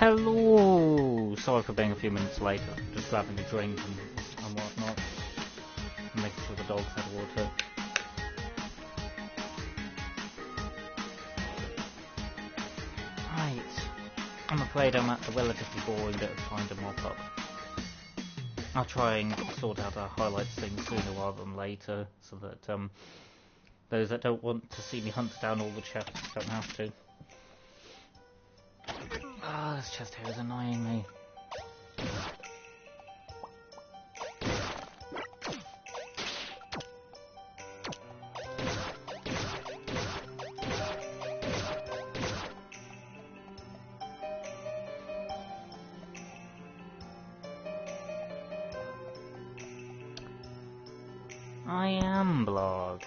Hello! Sorry for being a few minutes later, just grabbing a drink and whatnot. And making sure the dogs had water. Right. I'm afraid I'm at the relatively boring bit of trying to mop up. I'll try and sort out our highlights thing sooner rather than later, so that those that don't want to see me hunt down all the chests don't have to. Ah, this chest here is annoying me. I am blog.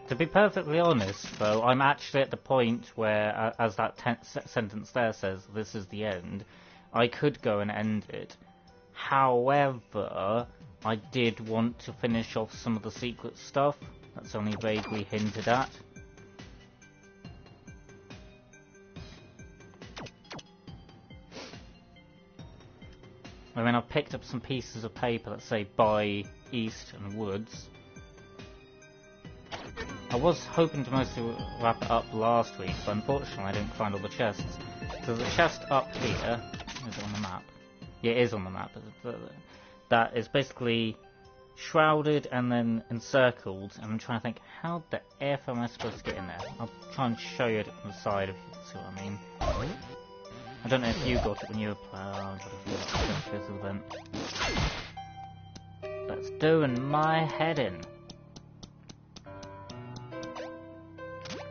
To be perfectly honest, though, I'm actually at the point where, as that sentence there says, this is the end, I could go and end it. However, I did want to finish off some of the secret stuff. That's only vaguely hinted at. I mean, I've picked up some pieces of paper that say by East and Woods. I was hoping to mostly wrap it up last week, but unfortunately I didn't find all the chests. So there's a chest up here. Is it on the map? Yeah, it is on the map. That is basically shrouded and then encircled, and I'm trying to think, how the F am I supposed to get in there? I'll try and show you it from the side if you see what I mean. I don't know if you got it when you were playing. Event. That's doing my head in.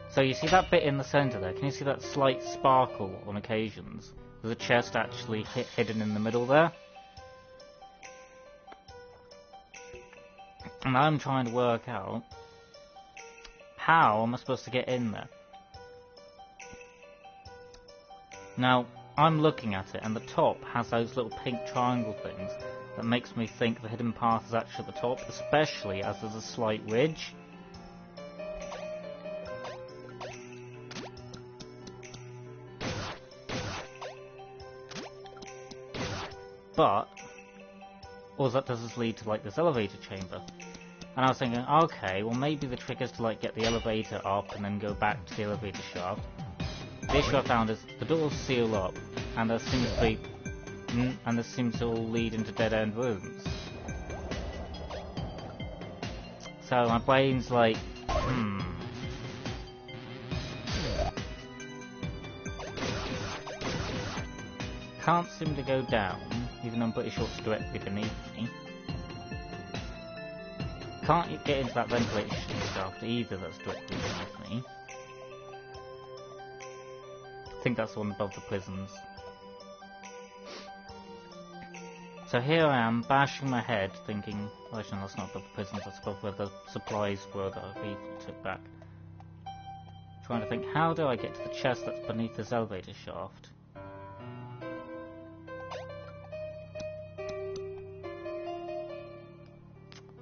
So you see that bit in the centre there? Can you see that slight sparkle on occasions? There's a chest actually hidden in the middle there. And I'm trying to work out how am I supposed to get in there. Now, I'm looking at it, and the top has those little pink triangle things that makes me think the hidden path is actually at the top, especially as there's a slight ridge. But all that does is lead to like this elevator chamber. And I was thinking, okay, well maybe the trick is to like get the elevator up and then go back to the elevator shaft. The issue I found is the doors seal up, and there seems to be, and this seems to all lead into dead-end rooms. So my brain's like, Can't seem to go down, even though I'm pretty sure it's directly beneath me. Can't get into that ventilation shaft either, that's directly beneath me. I think that's the one above the prisons. So here I am, bashing my head, thinking, well, actually, that's not above the prisons, that's above where the supplies were that I took back. Trying to think, how do I get to the chest that's beneath this elevator shaft?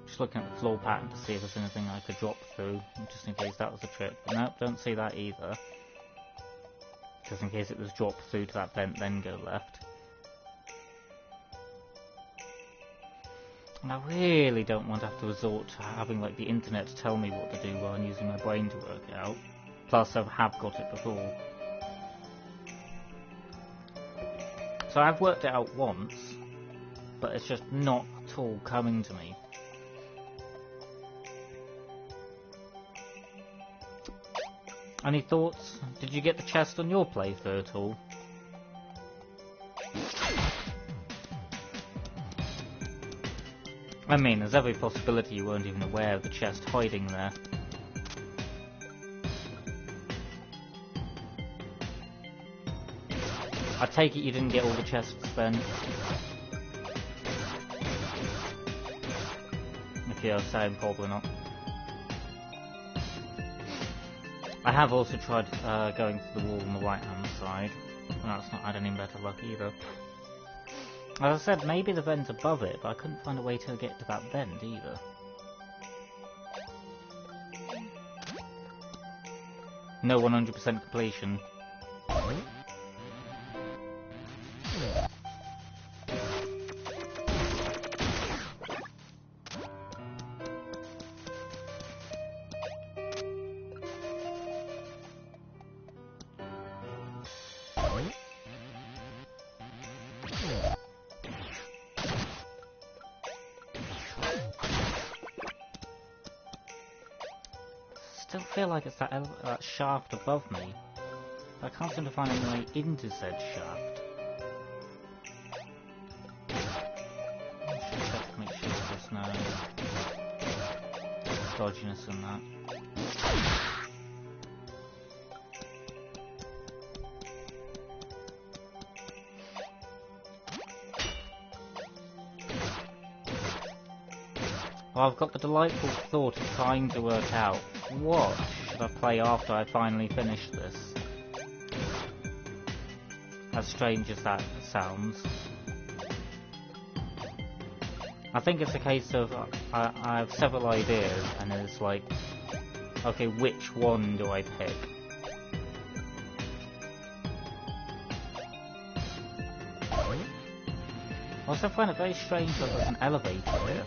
Just looking at the floor pattern to see if there's anything I could drop through, just in case that was a trick. But nope, don't see that either. Just in case it was dropped through to that vent, then go left. And I really don't want to have to resort to having like the internet to tell me what to do while I'm using my brain to work it out. Plus I have got it before. So I've worked it out once, but it's just not at all coming to me. Any thoughts? Did you get the chest on your playthrough at all? I mean, there's every possibility you weren't even aware of the chest hiding there. I take it you didn't get all the chests then? If you're saying probably not. I have also tried going to the wall on the right hand side, and that's not had any better luck either. As I said, maybe the vent's above it, but I couldn't find a way to get to that vent either. No 100% completion. still feel like it's that shaft above me. I can't seem to find any way into said shaft. Just check to make sure there's no dodginess in that. Well, I've got the delightful thought of trying to work out what should I play after I finally finish this. As strange as that sounds. I think it's a case of I have several ideas and it's like, okay, which one do I pick? I also find it very strange that there's an elevator here.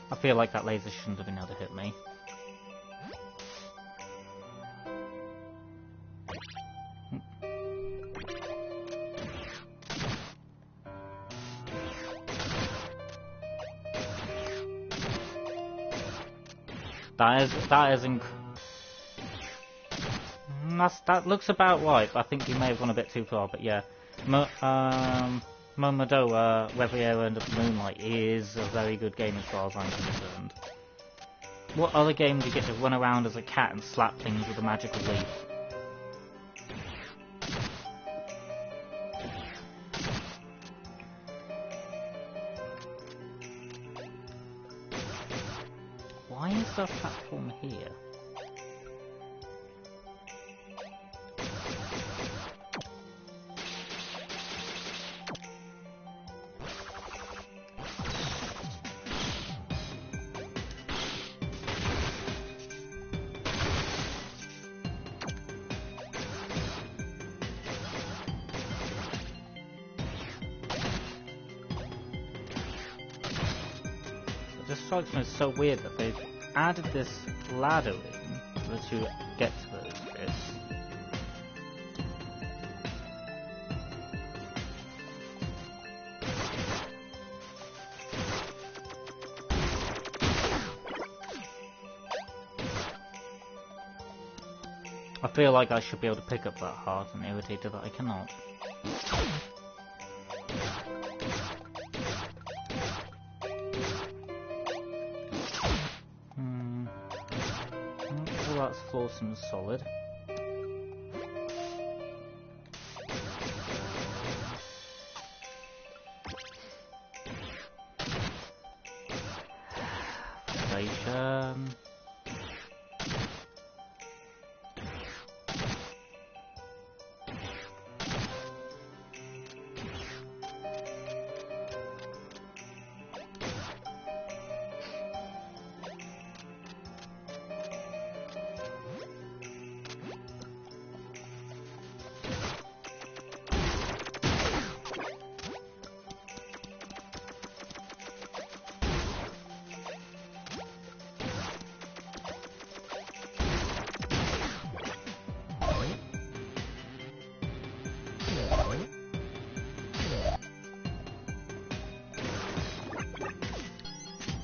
I feel like that laser shouldn't have been able to hit me. That looks about right, but I think you may have gone a bit too far, but yeah. Momodoa, Reverie Under the Moonlight is a very good game as far as I'm concerned. What other game do you get to run around as a cat and slap things with a magical leaf? Why is there a platform here? It just strikes me as so weird that they've added this ladder in to get to those bits. I feel like I should be able to pick up that heart and irritated that I cannot. Well, that's flawsome and solid. Station.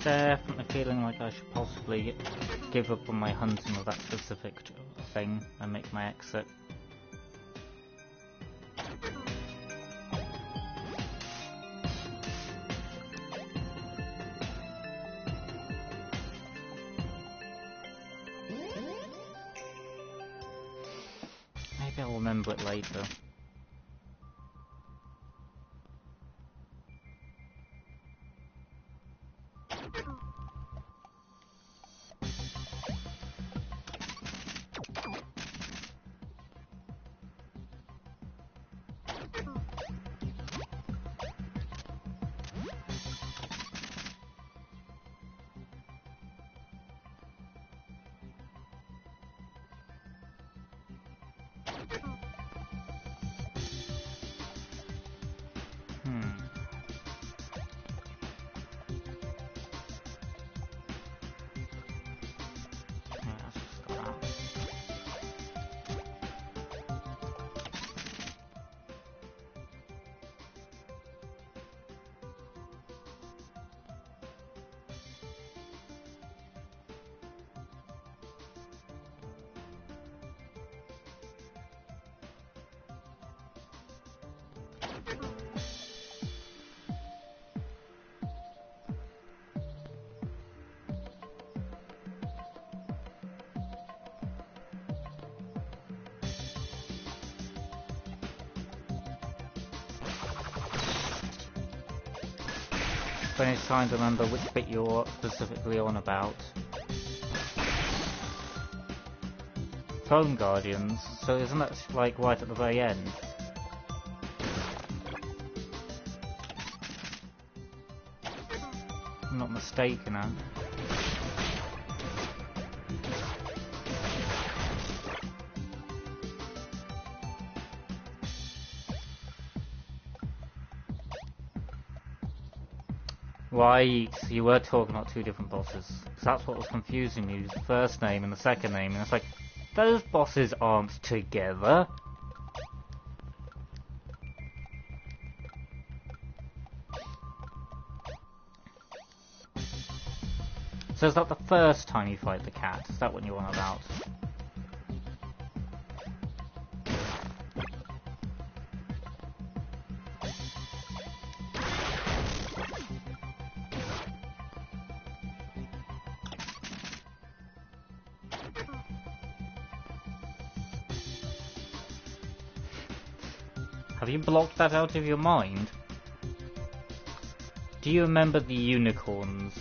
Definitely feeling like I should possibly give up on my hunting of that specific thing and make my exit. Maybe I'll remember it later. finish trying to remember which bit you're specifically on about. Throne Guardians, so isn't that like right at the very end? I'm not mistaken, huh? Right, you were talking about two different bosses. Because that's what was confusing me, the first name and the second name, and it's like, those bosses aren't together. So is that the first time you fight the cat? Is that what you're on about? Have you blocked that out of your mind? Do you remember the unicorns?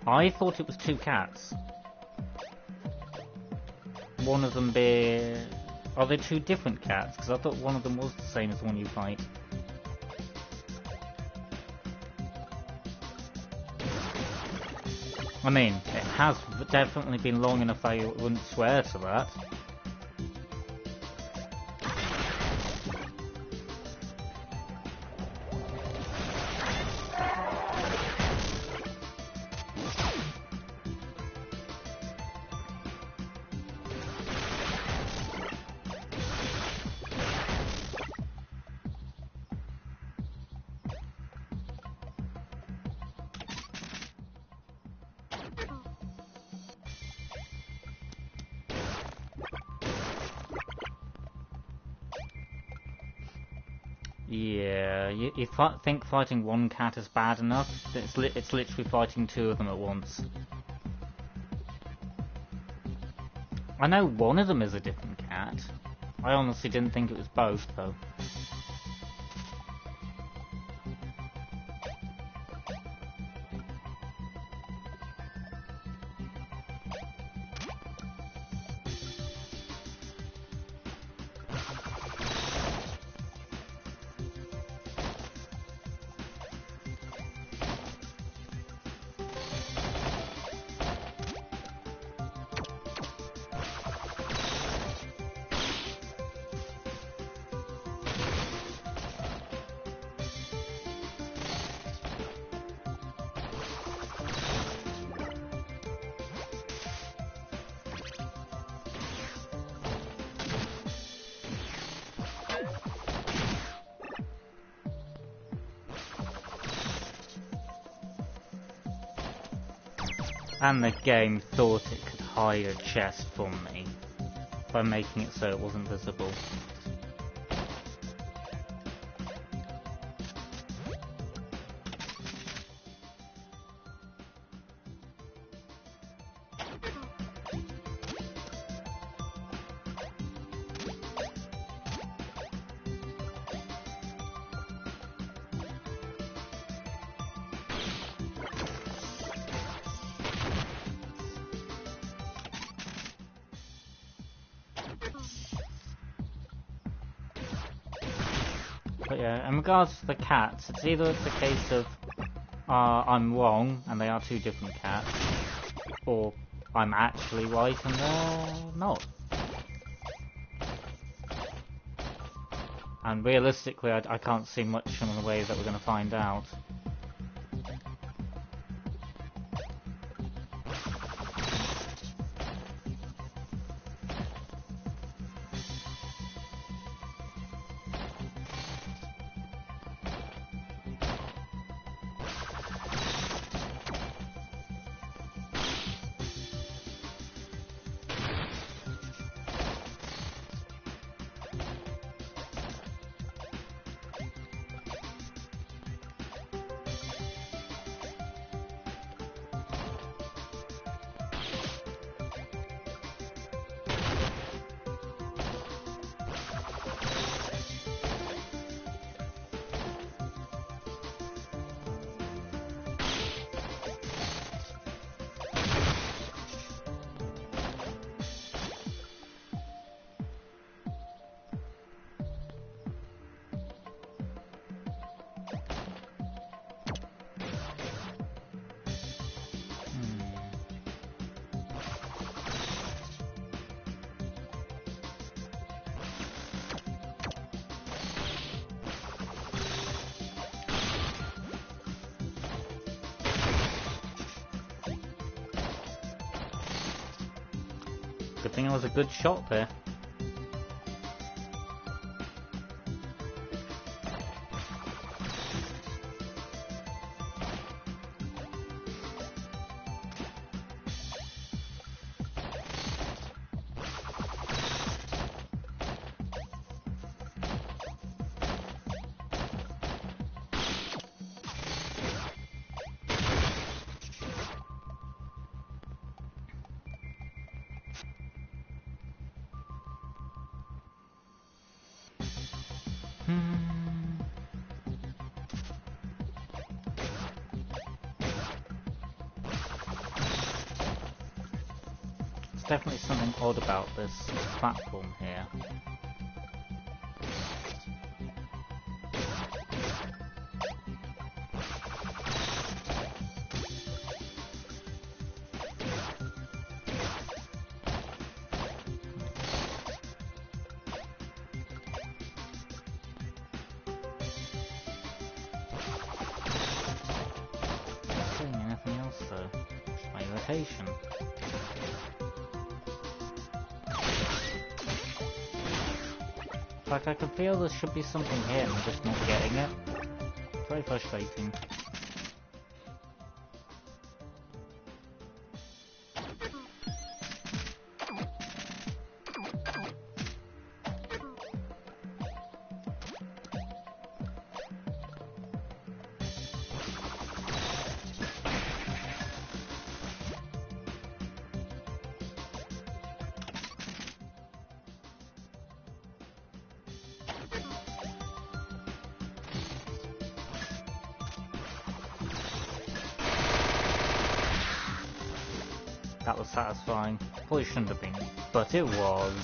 I thought it was two cats. One of them be... Are they two different cats? Because I thought one of them was the same as the one you fight. I mean, it has definitely been long enough that I wouldn't swear to that. Yeah, you think fighting one cat is bad enough? It's literally fighting two of them at once. I know one of them is a different cat. I honestly didn't think it was both, though. And the game thought it could hide a chest from me by making it so it wasn't visible. But yeah, in regards to the cats, it's either the case of I'm wrong and they are two different cats, or I'm actually right and they're not. And realistically, I can't see much in the way that we're going to find out. Good thing it was a good shot there. There's definitely something odd about this platform here. Not doing anything else though. Just my irritation. Like, I can feel there should be something here and I'm just not getting it. It's very frustrating. That was satisfying. Probably shouldn't have been, but it was.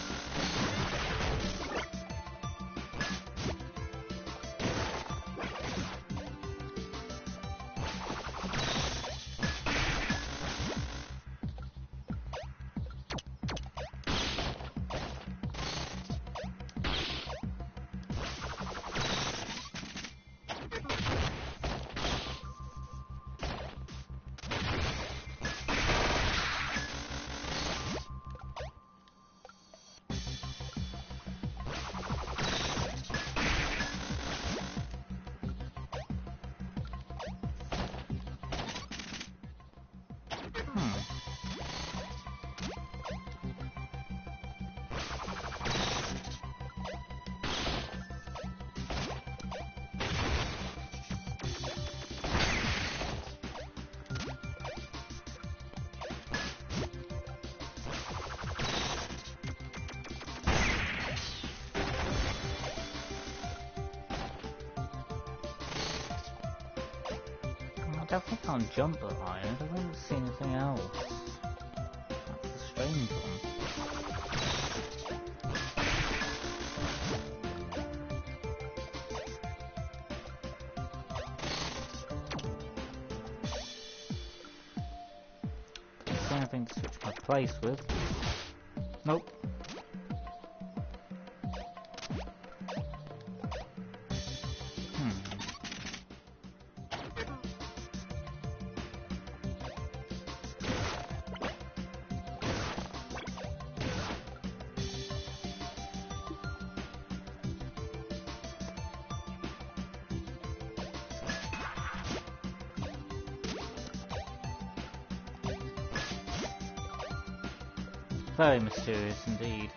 I definitely can't jump at iron. I don't see anything else. That's a strange one. Don't see anything to switch my place with. Nope. Very mysterious indeed.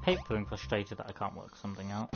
Hate feeling frustrated that I can't work something out.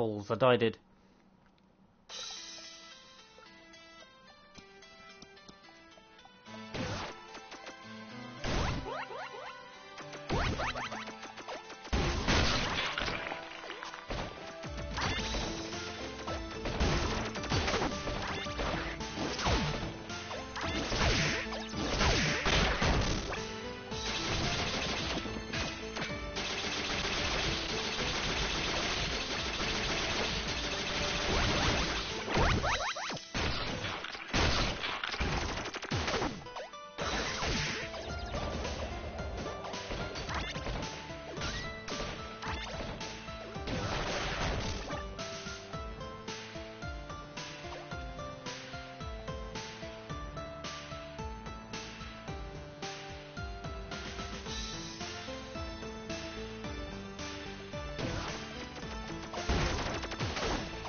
balls, I died it.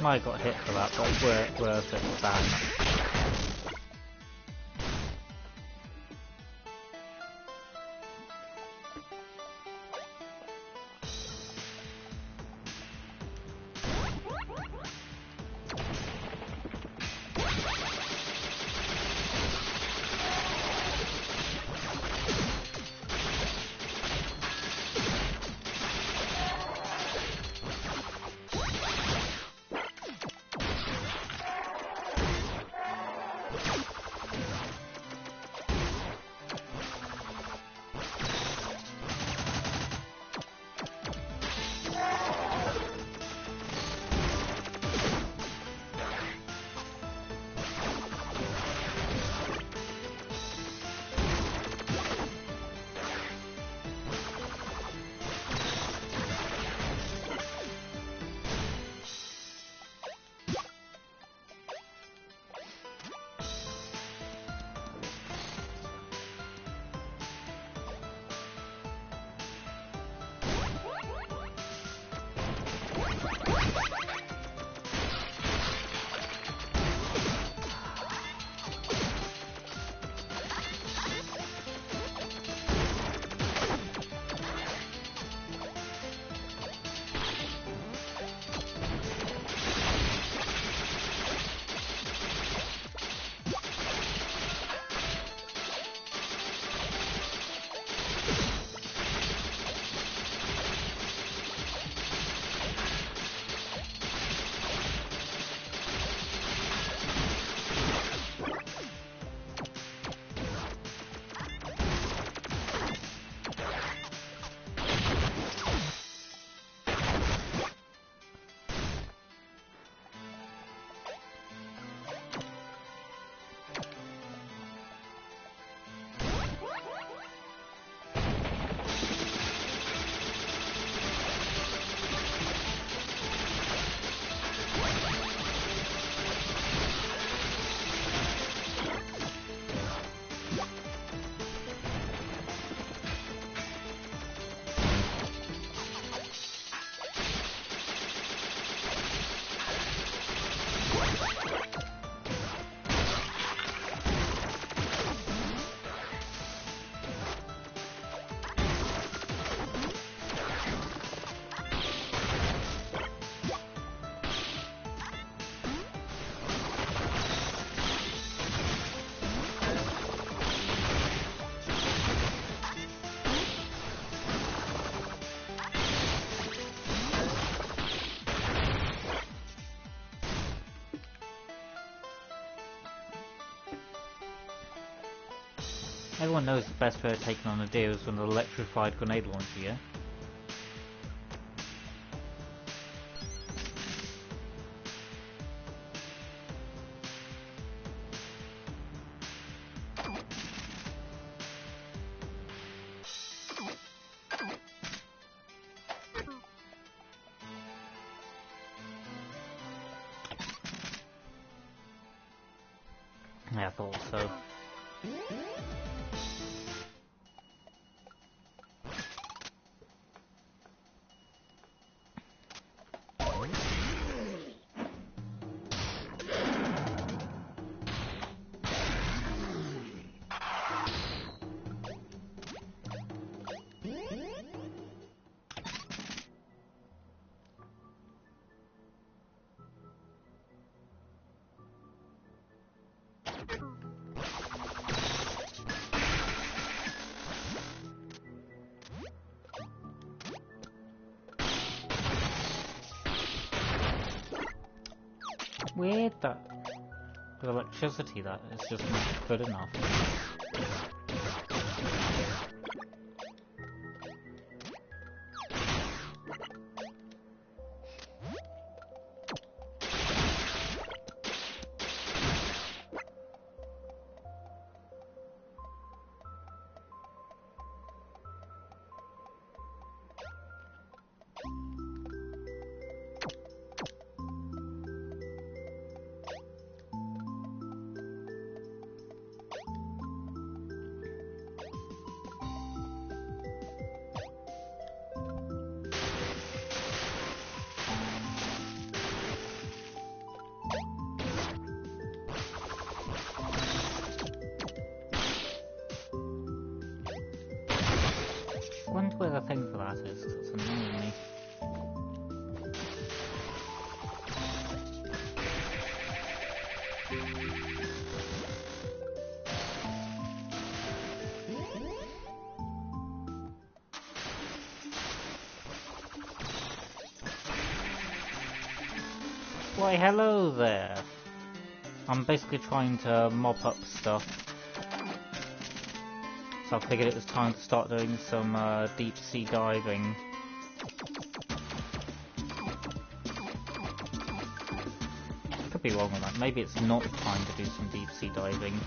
I got hit for that, but worth it to ban that. Everyone knows the best way of taking on a deer is with an electrified grenade launcher, yeah? Yeah, I thought so. weird that with electricity that is just not good enough. I wonder where the thing for that is, 'cause it's annoying me. Why, hello there! I'm basically trying to mop up stuff. So I figured it was time to start doing some deep sea diving. Could be wrong with that. Maybe it's not time to do some deep sea diving.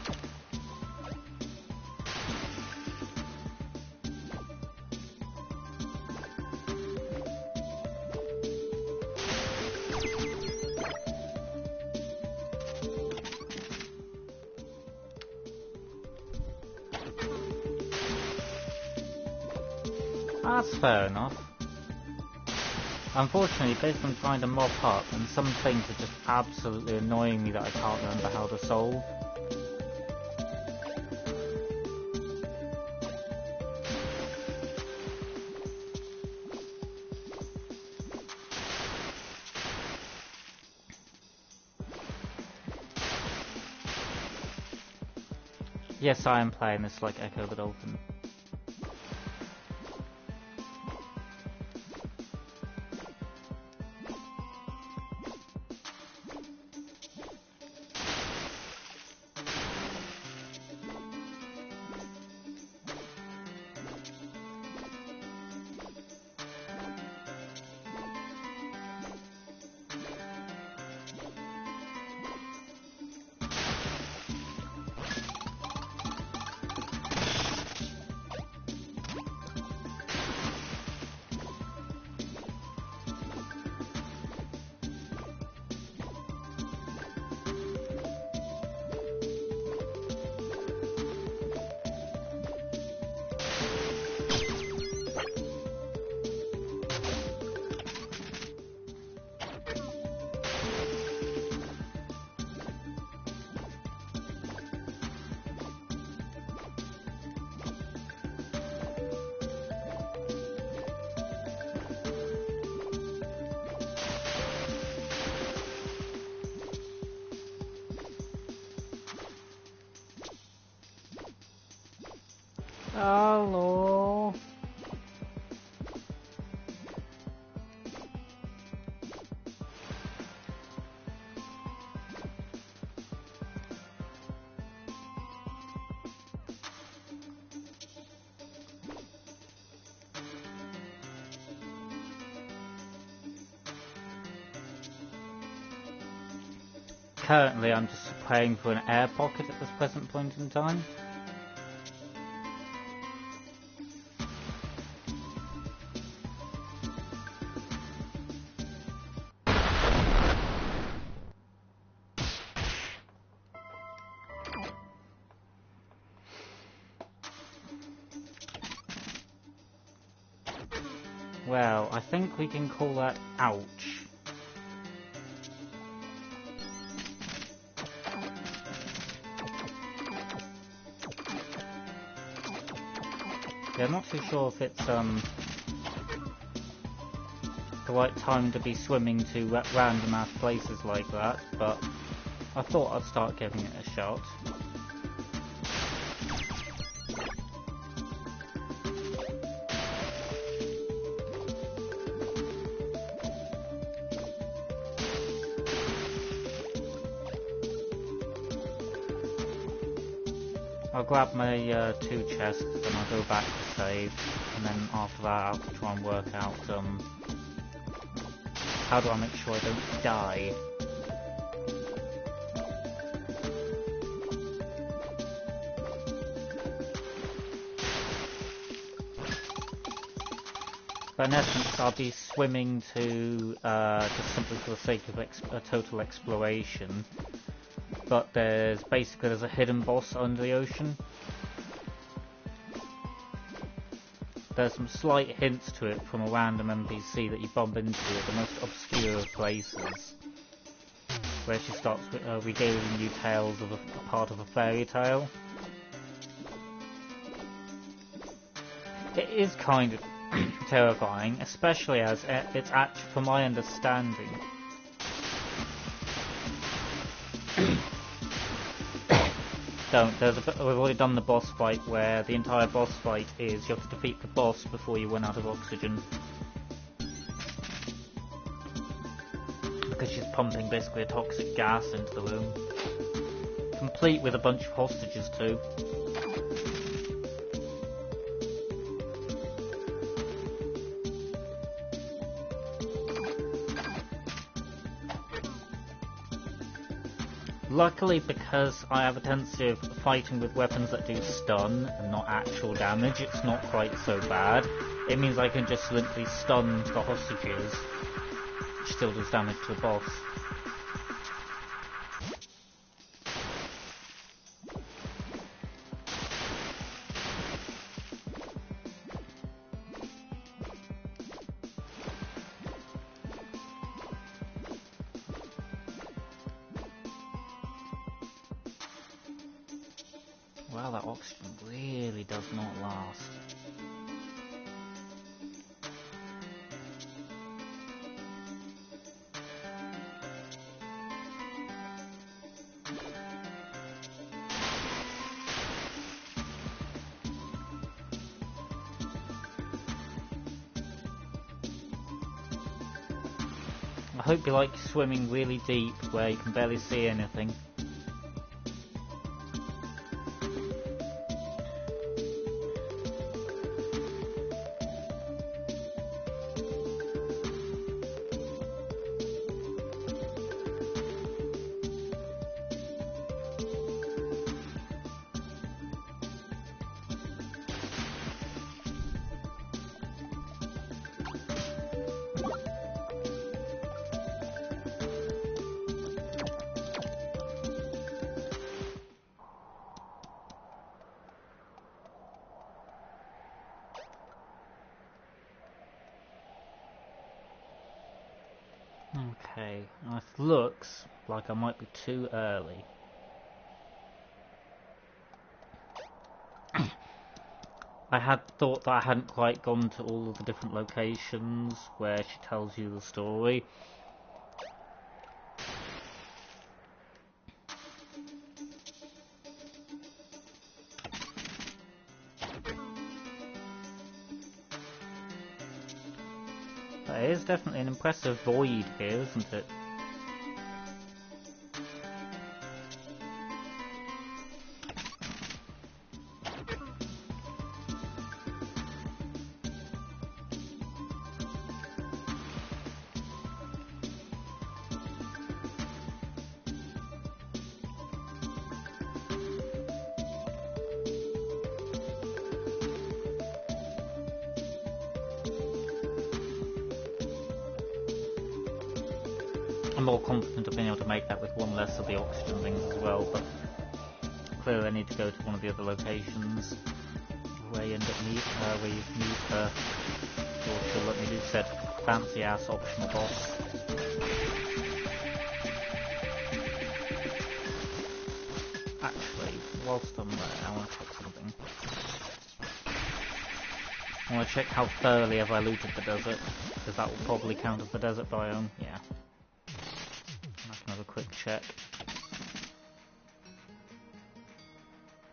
That's fair enough. Unfortunately, basically I'm trying to mop up, and some things are just absolutely annoying me that I can't remember how to solve. Yes, I am playing this like Echo the Dolphin. Hello. Currently, I'm just praying for an air pocket at this present point in time. Well, I think we can call that ouch. Yeah, I'm not too sure if it's the right time to be swimming to random ass places like that, but I thought I'd start giving it a shot. I'll grab my 2 chests and I'll go back to save, and then after that I'll try and work out how do I make sure I don't die. But in essence, I'll be swimming to just simply for the sake of a total exploration. But there's a hidden boss under the ocean. There's some slight hints to it from a random NPC that you bump into at the most obscure of places, where she starts regaling you tales of a part of a fairy tale. It is kind of terrifying, especially as it's actually, from my understanding, we've already done the boss fight where the entire boss fight is you have to defeat the boss before you run out of oxygen. Because she's pumping basically a toxic gas into the room. Complete with a bunch of hostages too. Luckily, because I have a tendency of fighting with weapons that do stun and not actual damage, it's not quite so bad. It means I can just simply stun the hostages, which still does damage to the boss. Wow, that oxygen really does not last. I hope you like swimming really deep where you can barely see anything. Okay, it looks like I might be too early. I had thought that I hadn't quite gone to all of the different locations where she tells you the story. But it is definitely an impressive void here, isn't it? I'm more confident of being able to make that with one less of the oxygen things as well, but clearly I need to go to one of the other locations where you end up where you meet her, or she'll let me do said fancy ass optional boss. Actually, whilst I'm there, I want to check something. I want to check how thoroughly have I looted the desert, because that will probably count as the desert biome, yeah. Have a quick check.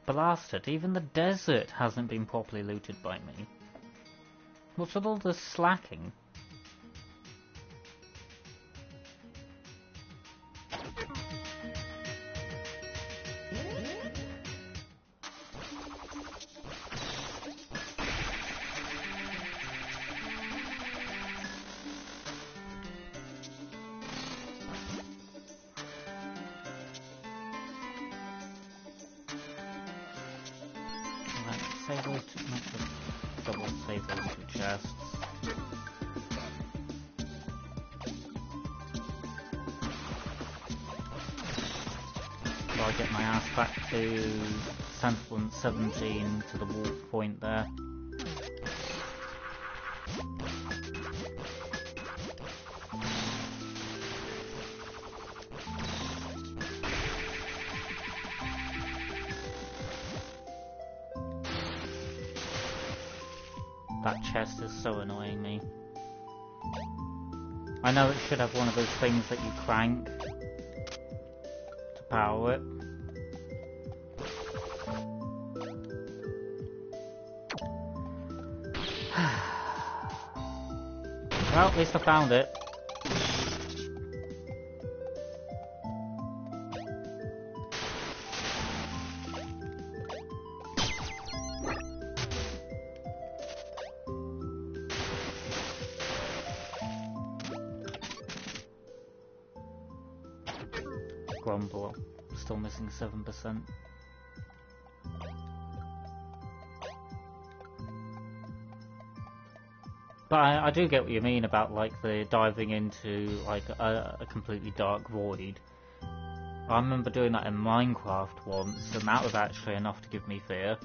Blasted, even the desert hasn't been properly looted by me. What's with all this slacking? save those two? Not just double save those two chests. So I get my ass back to Sentinel and 17 to the wolf point there. That chest is so annoying me. I know it should have one of those things that you crank to power it. Well, at least I found it. Grumble, still missing 7%. But I do get what you mean about like the diving into like a completely dark void. I remember doing that in Minecraft once, and that was actually enough to give me fear.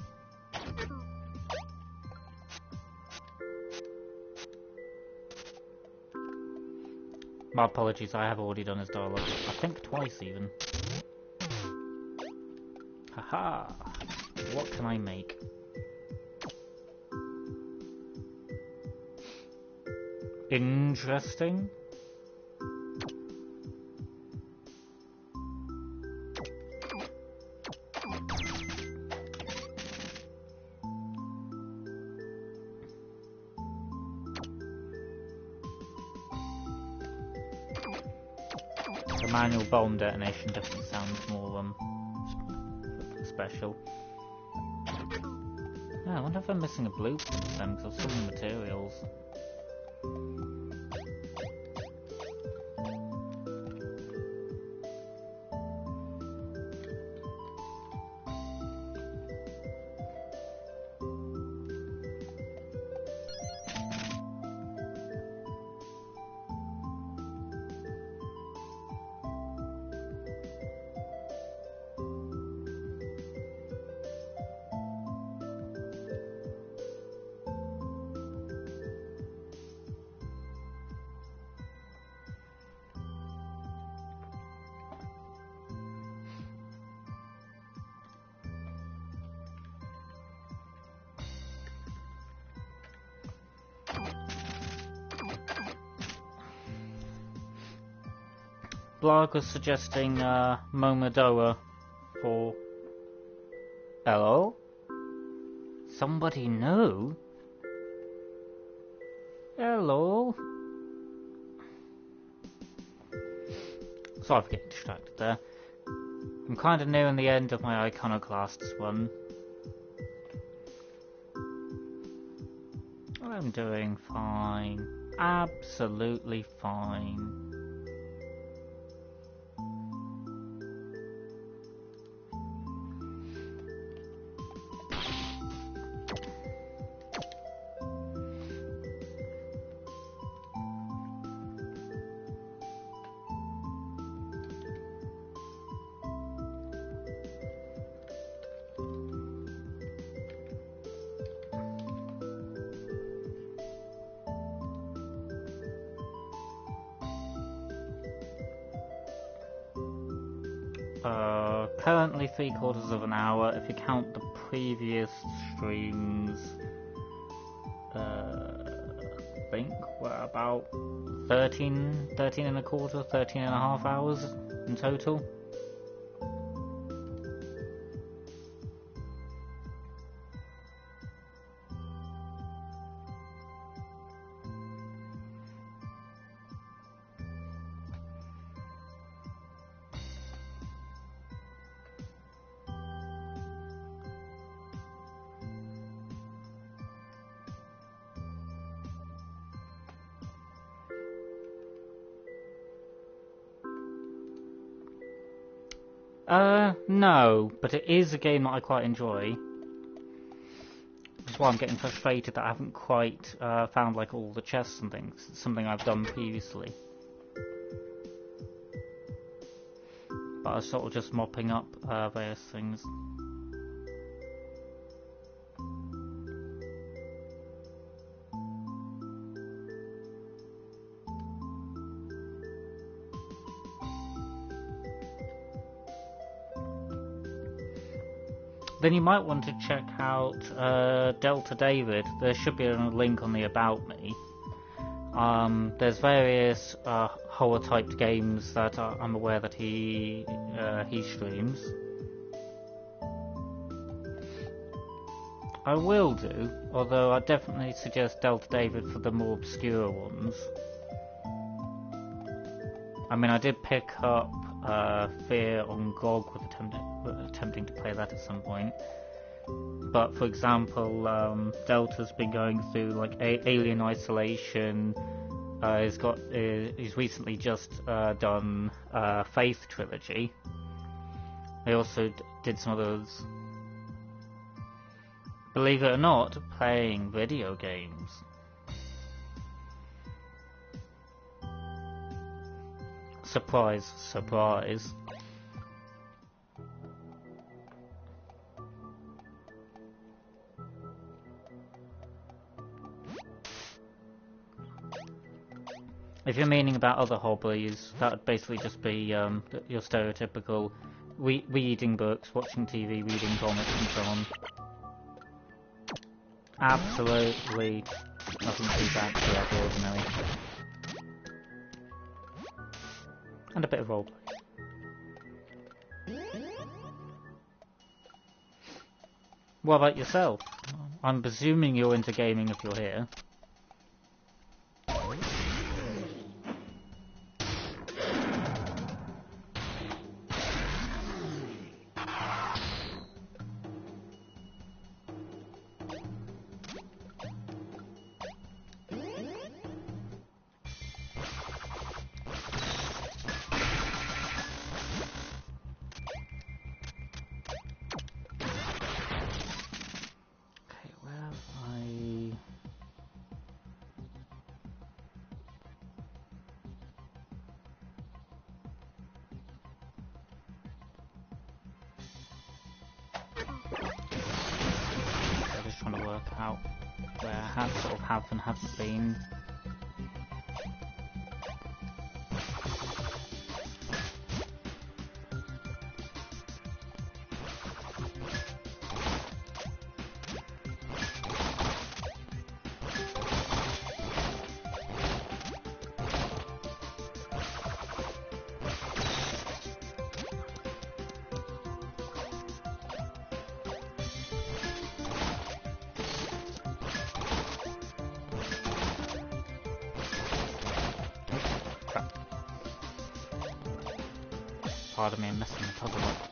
My apologies, I have already done his dialogue. I think twice even. Haha! What can I make? Interesting. The manual bomb detonation definitely sounds more special. Yeah, I wonder if I'm missing a blueprint then, because I've so many materials. Blarg was suggesting Momodoa for... Hello? Somebody know? Hello? Sorry for getting distracted there. I'm kind of nearing the end of my Iconoclasts one. I'm doing fine. Absolutely fine. Currently 3/4 of an hour. If you count the previous streams, I think we're about 13 and a quarter, 13 and a half hours in total. No, but it is a game that I quite enjoy. why I'm getting frustrated that I haven't quite found like all the chests and things. It's something I've done previously. But I was sort of just mopping up various things. Then you might want to check out Delta David. There should be a link on the About Me. There's various horror-typed games that I'm aware that he streams. I will do, although I definitely suggest Delta David for the more obscure ones. I mean, I did pick up Fear on GOG with attempting to play that at some point. But for example, Delta's been going through like Alien Isolation. He's recently just done Faith trilogy. He also did some others. Believe it or not, playing video games. Surprise, surprise. If you're meaning about other hobbies, that would basically just be your stereotypical reading books, watching TV, reading comics and so on. Absolutely nothing too bad for out the ordinary. And a bit of roleplay. What about yourself? I'm presuming you're into gaming if you're here. And haven't been. Pardon me, I'm messing the puzzle up.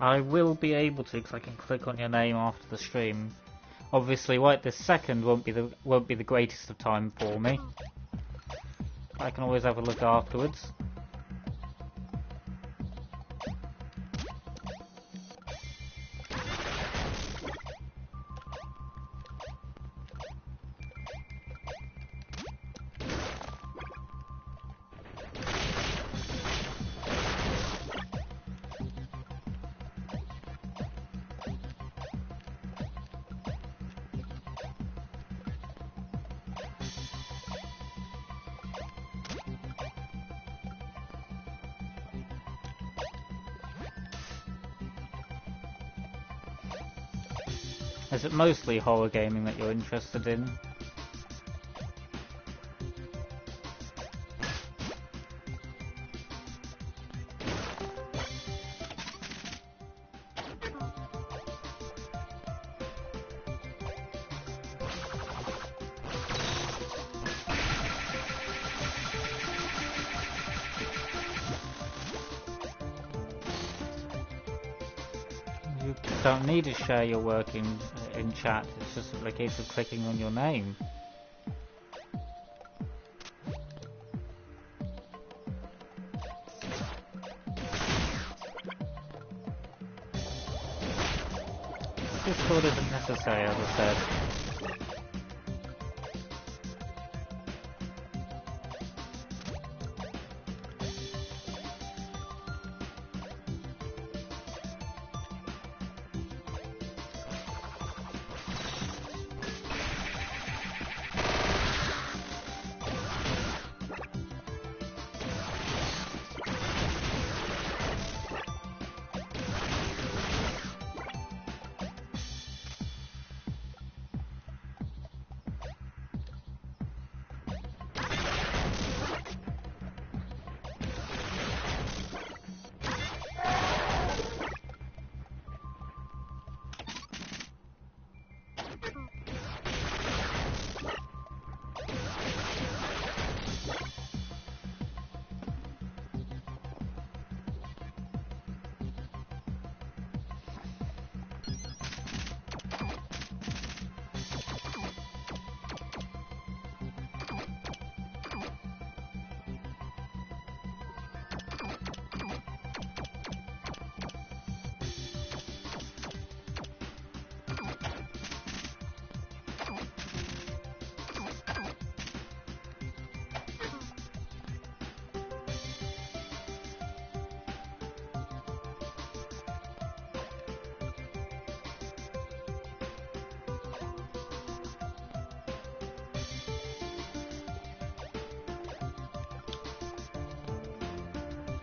I will be able to, because I can click on your name after the stream. Obviously, right this second won't be the greatest of time for me. I can always have a look afterwards. Is it mostly horror gaming that you're interested in? You don't need to share your work in chat. It's just a case of clicking on your name. Discord isn't necessary, as I said.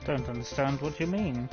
Don't understand what you mean.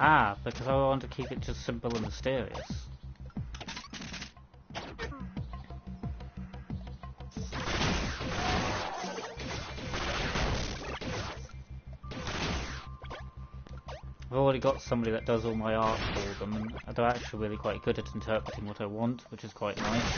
Ah, because I want to keep it just simple and mysterious. I've already got somebody that does all my art for them, and they're actually really quite good at interpreting what I want, which is quite nice.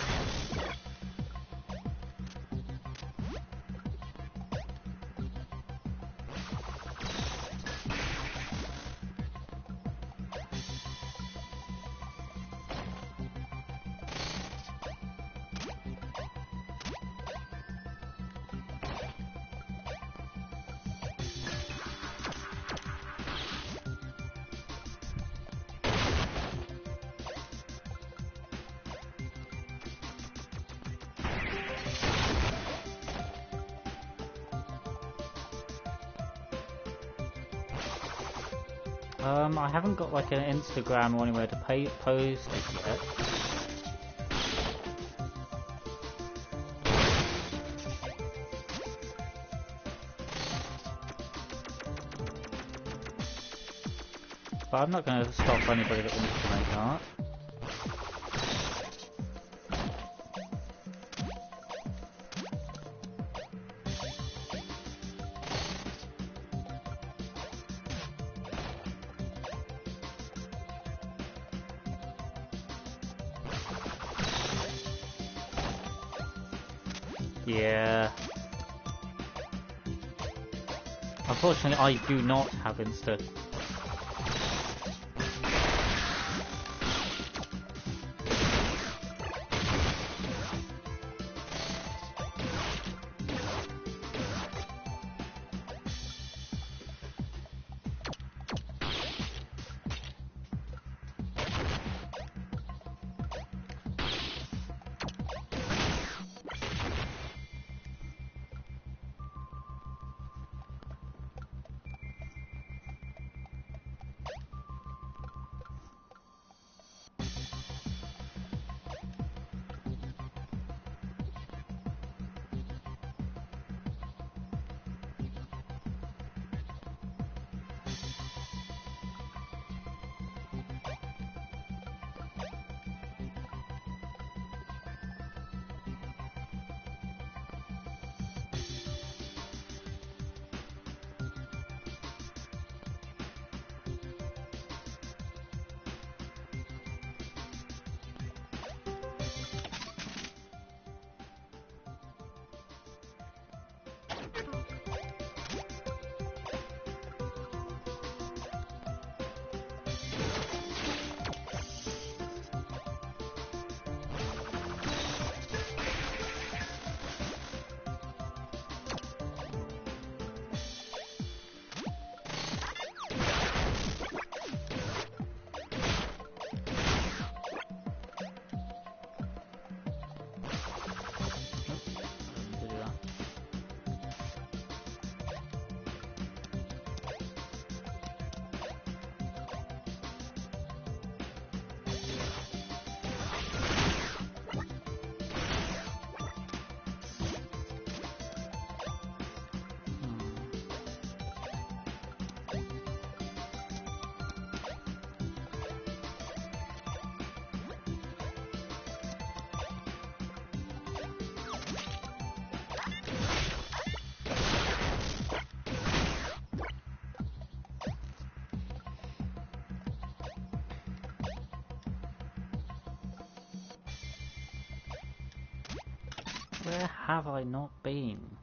I haven't got like an Instagram or anywhere to post it yet. But I'm not going to stop anybody that wants to make art. Yeah. Unfortunately, I do not have Insta. Where have I not been?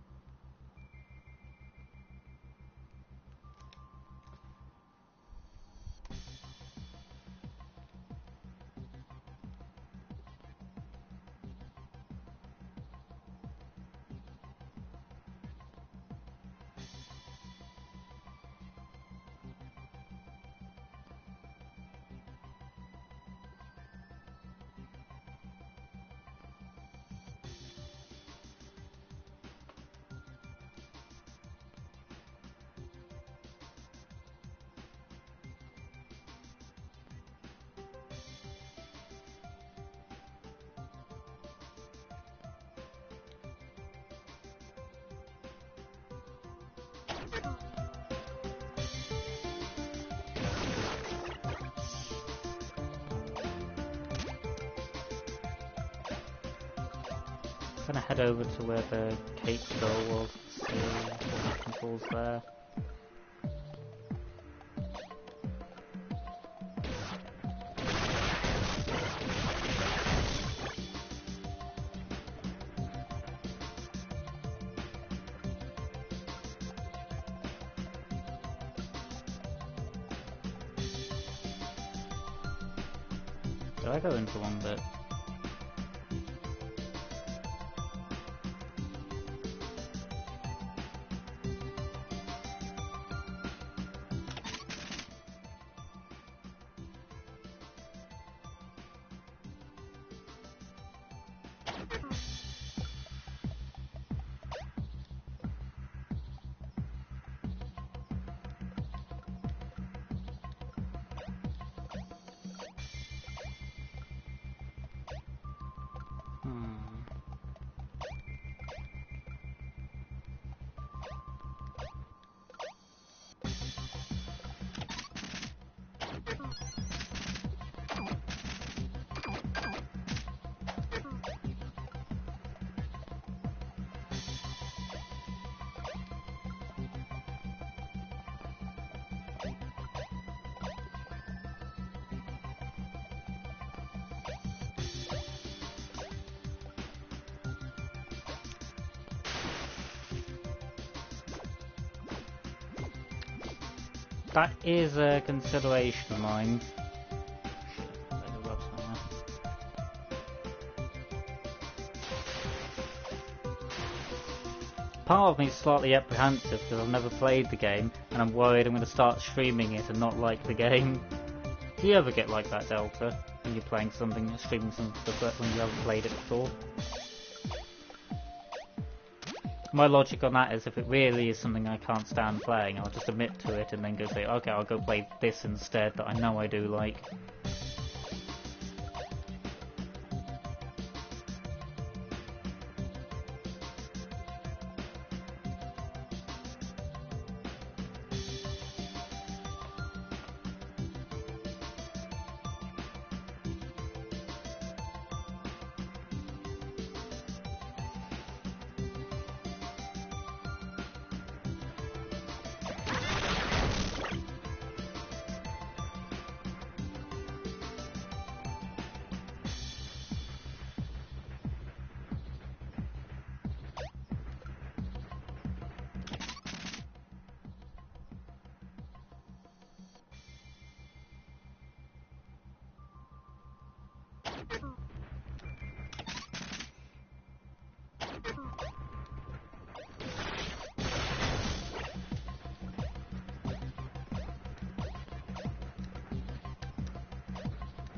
I'm gonna head over to where the cake store was and see what happens there. Did I go into one bit? That is a consideration of mine. Part of me is slightly apprehensive because I've never played the game and I'm worried I'm going to start streaming it and not like the game. Do you ever get like that, Delta, when you're playing something, streaming something when you haven't played it before? My logic on that is if it really is something I can't stand playing, I'll just admit to it and then go say, okay, I'll go play this instead that I know I do like.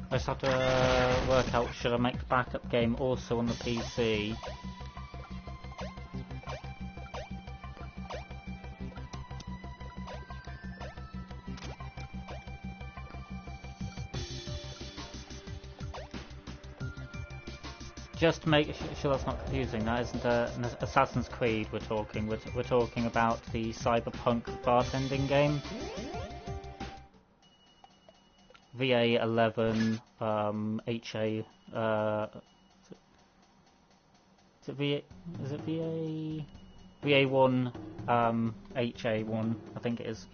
I just have to work out, should I make the backup game also on the PC? Just to make sure that's not confusing, that isn't an Assassin's Creed we're talking. We're talking about the cyberpunk bartending game. VA11 HA is it VA1 HA1, I think it is.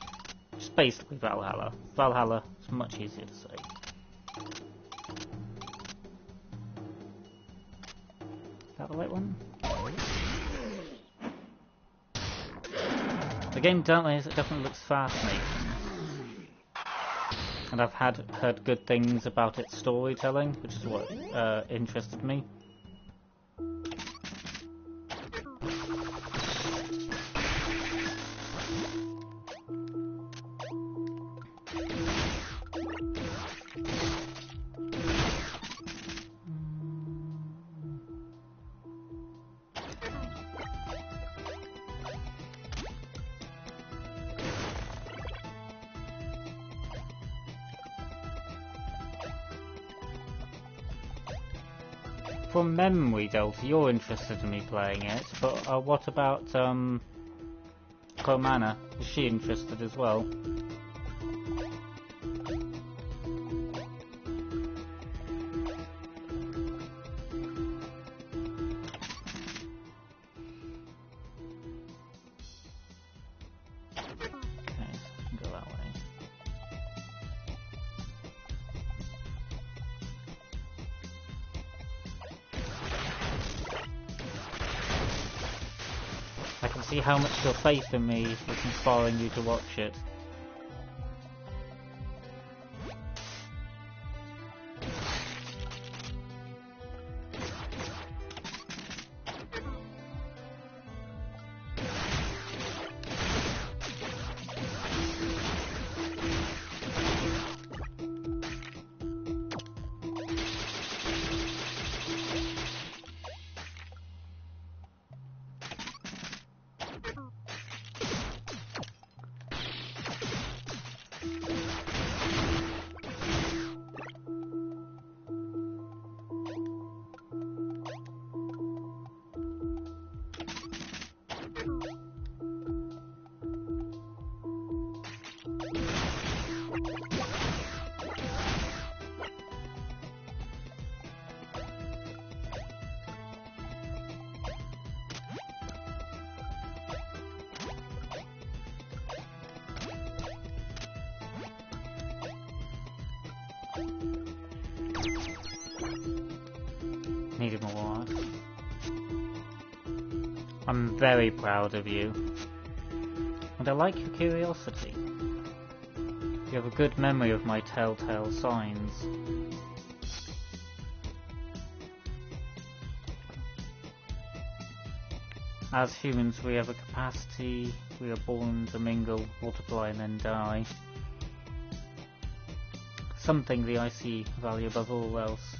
Just basically Valhalla. Valhalla is much easier to say. Is that the right one? The game definitely looks fascinating, and I've heard good things about its storytelling, which is what interested me. From memory, Delta, you're interested in me playing it, but what about Romana? Is she interested as well? See how much your faith in me is inspiring you to watch it. Needed more water. I'm very proud of you. And I like your curiosity. You have a good memory of my telltale signs. As humans, we have a capacity, we are born to mingle, multiply and then die. Something the IC value above all else.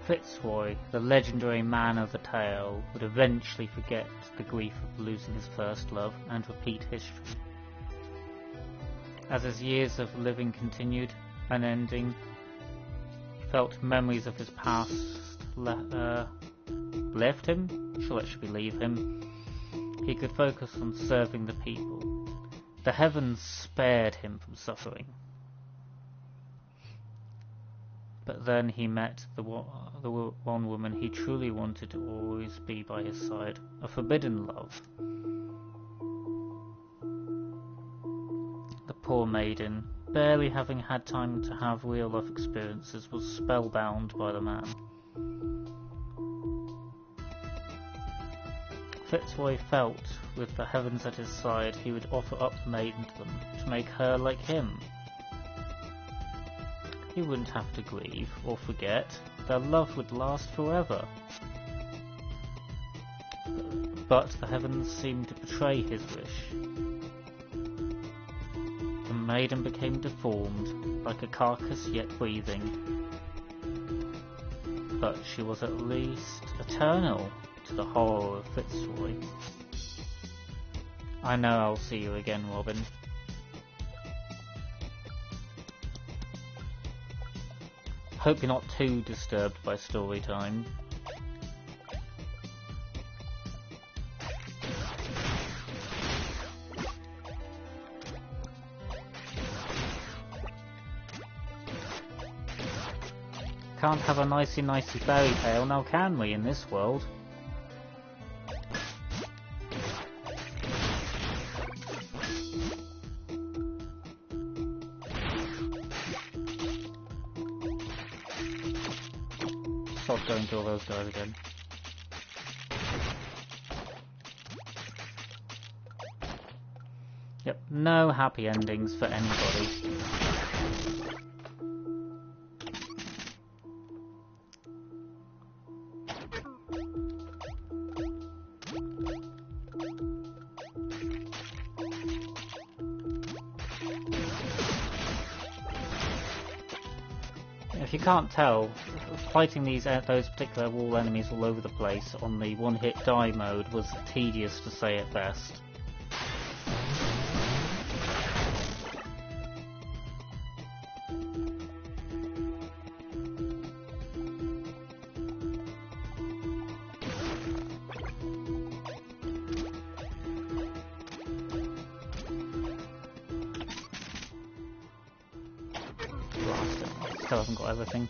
Fitzroy, the legendary man of the tale, would eventually forget the grief of losing his first love and repeat history. As his years of living continued, unending, he felt memories of his past left him? Sure, it should be leave him. He could focus on serving the people. The heavens spared him from suffering. But then he met the one woman he truly wanted to always be by his side, a forbidden love. The poor maiden, barely having had time to have real life experiences, was spellbound by the man. Fitzroy felt, with the heavens at his side, he would offer up the maiden to them, to make her like him. He wouldn't have to grieve or forget. Their love would last forever. But the heavens seemed to betray his wish. The maiden became deformed, like a carcass yet breathing. But she was at least eternal, to the horror of Fitzroy. I know I'll see you again, Robin. Hope you're not too disturbed by story time. Can't have a nicey fairy tale now, can we, in this world? Stop going to all those guys again. Yep, no happy endings for anybody. If you can't tell, fighting those particular wall enemies all over the place on the one-hit die mode was tedious to say at best. Still haven't got everything.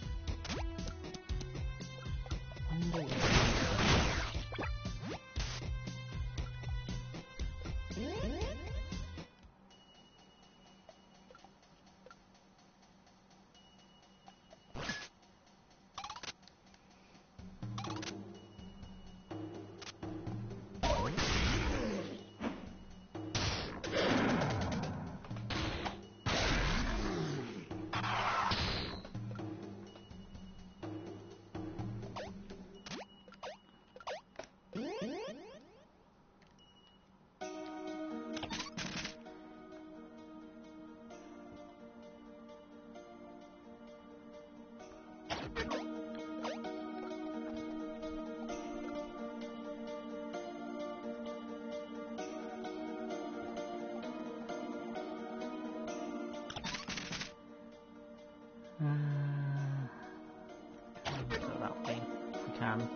That way, if we can.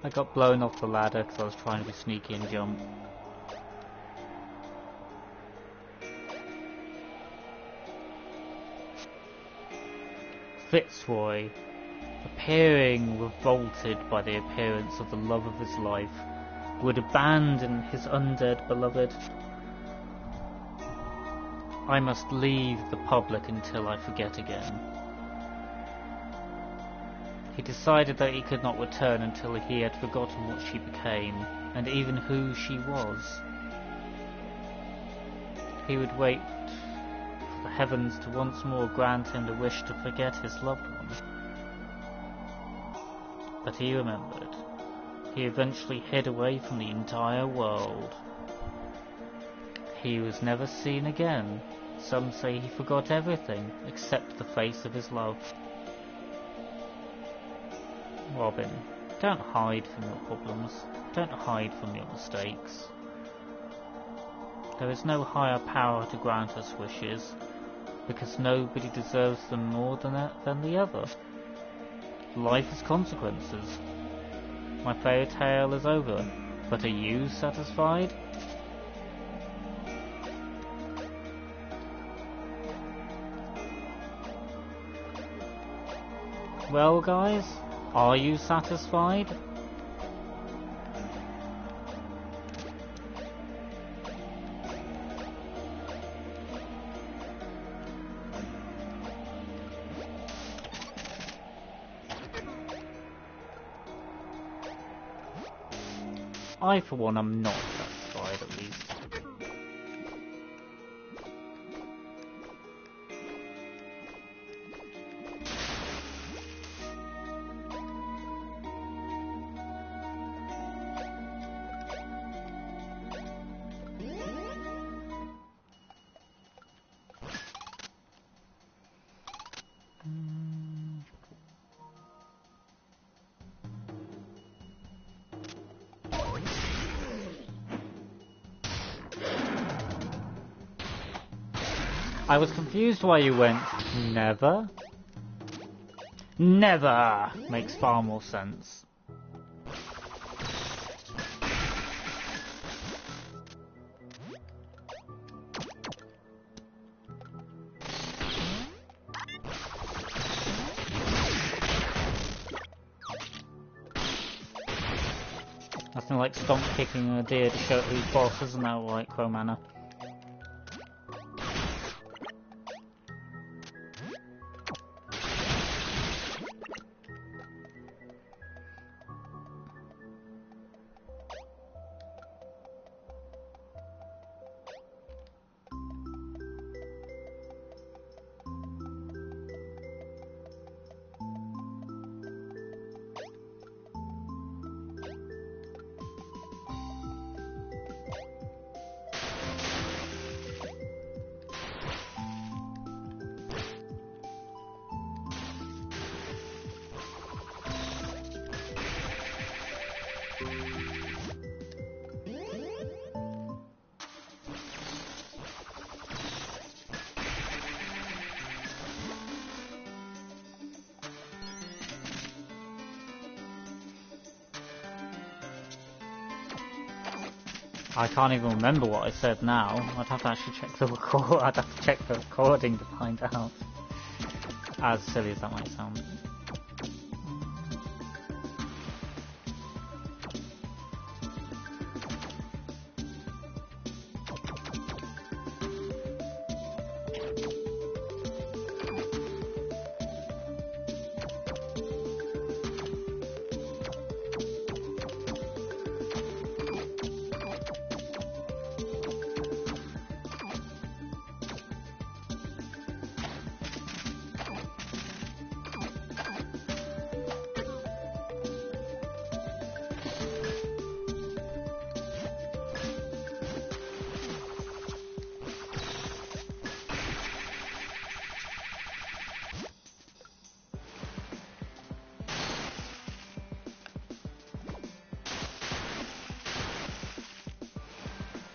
I got blown off the ladder because I was trying to be sneaky and jump. Fitzroy, appearing revolted by the appearance of the love of his life, would abandon his undead beloved. I must leave the public until I forget again. He decided that he could not return until he had forgotten what she became, and even who she was. He would wait for the heavens to once more grant him the wish to forget his loved one. But he remembered. He eventually hid away from the entire world. He was never seen again. Some say he forgot everything, except the face of his love. Robin, don't hide from your problems. Don't hide from your mistakes. There is no higher power to grant us wishes, because nobody deserves them more than the other. Life has consequences. My fairy tale is over, but are you satisfied? Well, guys, are you satisfied? I, for one, am not satisfied, at least. I was confused why you went, never? Never makes far more sense. Nothing like stomp kicking a deer to show who's boss, isn't that right, Crow Manor? I can't even remember what I said now. I'd have to actually check the record. I'd have to check the recording to find out. As silly as that might sound.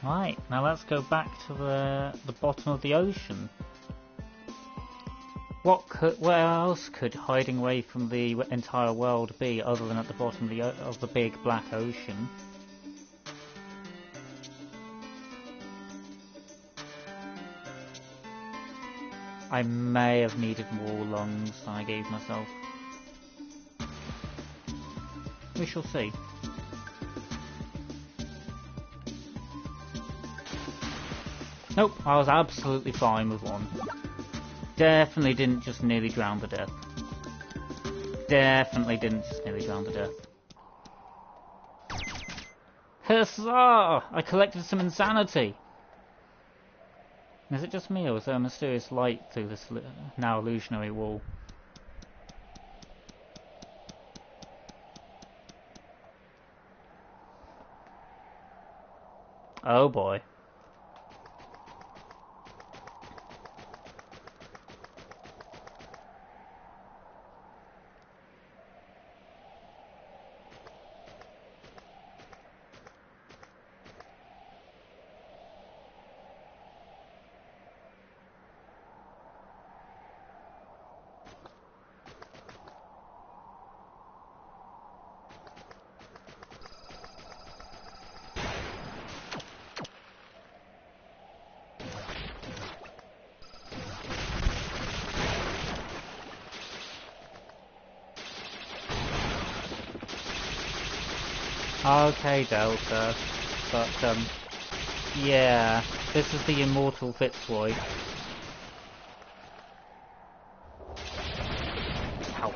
Right, now let's go back to the bottom of the ocean. Where else could hiding away from the entire world be other than at the bottom of the big black ocean? I may have needed more lungs than I gave myself. We shall see. Nope, I was absolutely fine with one. Definitely didn't just nearly drown to death. Definitely didn't just nearly drown to death. Huzzah! I collected some insanity! Is it just me, or is there a mysterious light through this now illusionary wall? Oh boy. Okay, Delta, but yeah, this is the immortal Fitzroy. Ow.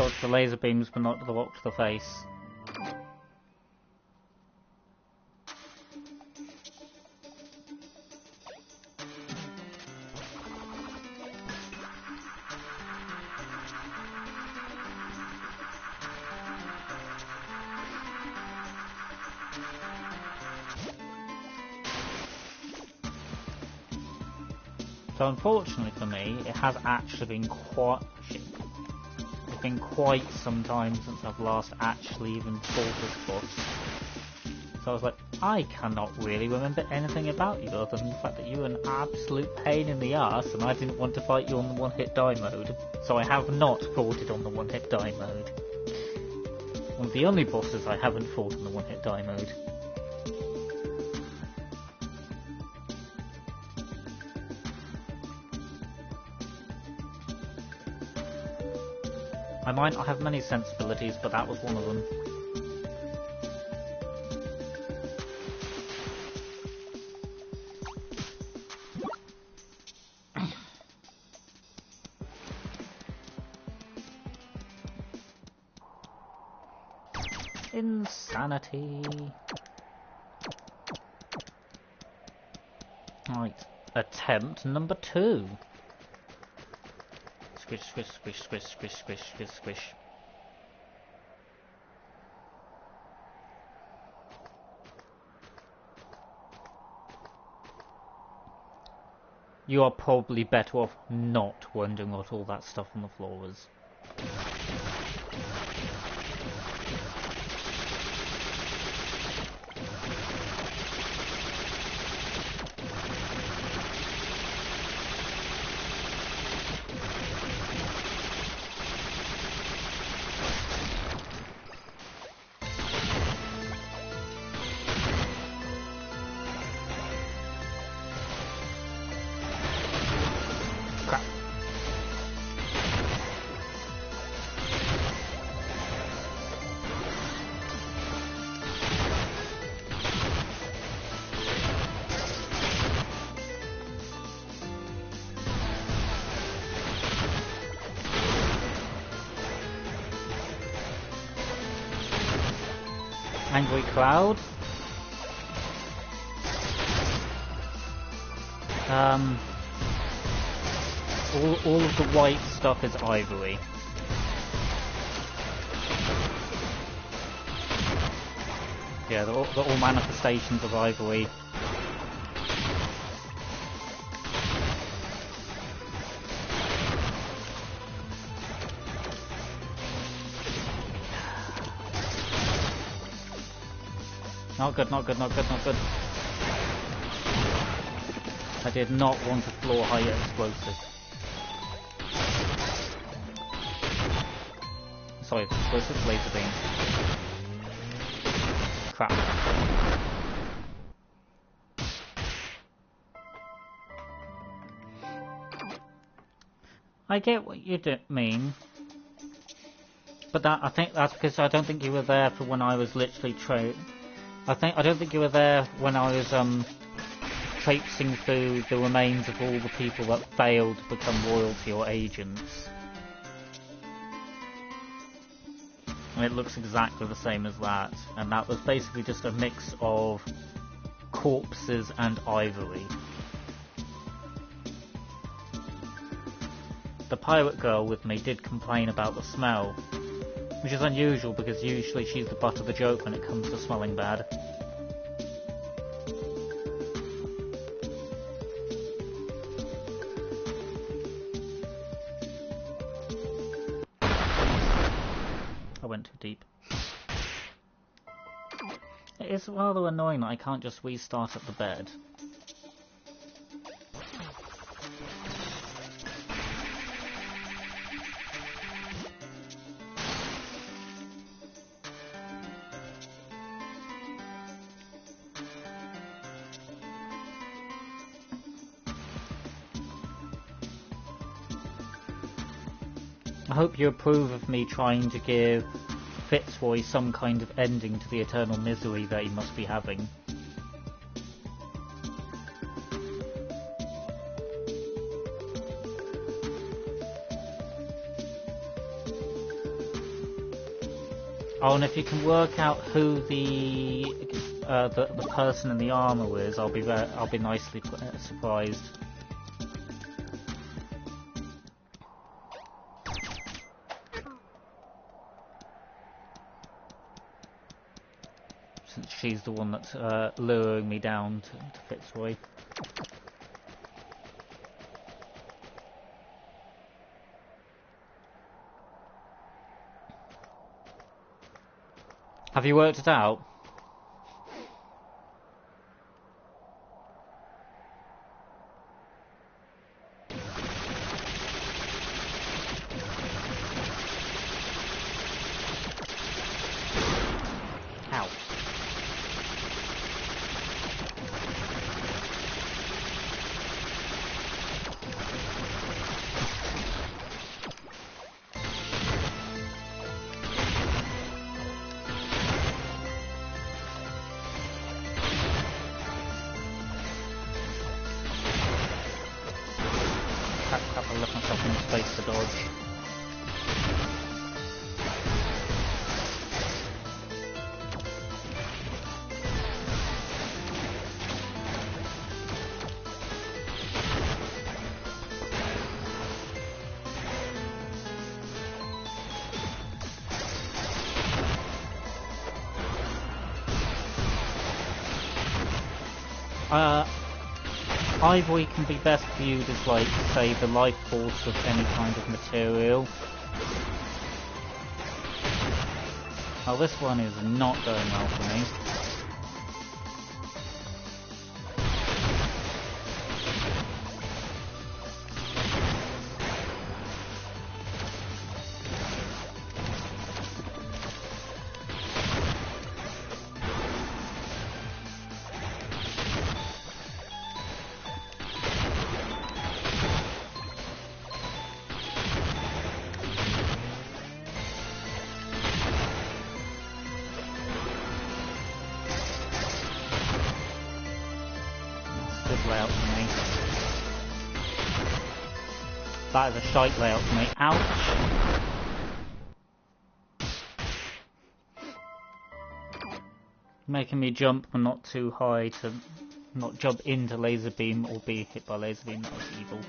dodge the laser beams but not the walk to the face. So unfortunately for me, it has actually been quite some time since I've last actually even fought this boss. So I was like, I cannot really remember anything about you other than the fact that you were an absolute pain in the ass and I didn't want to fight you on the one-hit die mode. So I have not fought it on the one-hit die mode. One of the only bosses I haven't fought on the one-hit die mode. I might not have many sensibilities, but that was one of them. Insanity. Right, attempt number 2. Squish, squish, squish, squish, squish, squish, squish, squish. You are probably better off not wondering what all that stuff on the floor was. Angry Cloud. All of the white stuff is ivory. Yeah, they're all manifestations of ivory. Not good, not good, not good, not good. I did not want a floor height explosive. Sorry, explosive laser beam. Crap. I get what you mean. But I think that's because I don't think you were there for when I was literally I don't think you were there when I was traipsing through the remains of all the people that failed to become royalty or agents. And it looks exactly the same as that, and that was basically just a mix of corpses and ivory. The pirate girl with me did complain about the smell, which is unusual because usually she's the butt of the joke when it comes to smelling bad. I went too deep. It is rather annoying that I can't just restart at the bed. I hope you approve of me trying to give Fitzroy some kind of ending to the eternal misery that he must be having. Oh, and if you can work out who the person in the armor is, I'll be nicely surprised. Since she's the one that's luring me down to Fitzroy. Have you worked it out? How? I left myself in space to dodge. Ivory can be best viewed as, like, say, the life force of any kind of material. Oh, this one is not going well for me. Layout for me. That is a shite layout for me. Ouch! Making me jump but not too high to not jump into laser beam or be hit by laser beam. That was evil.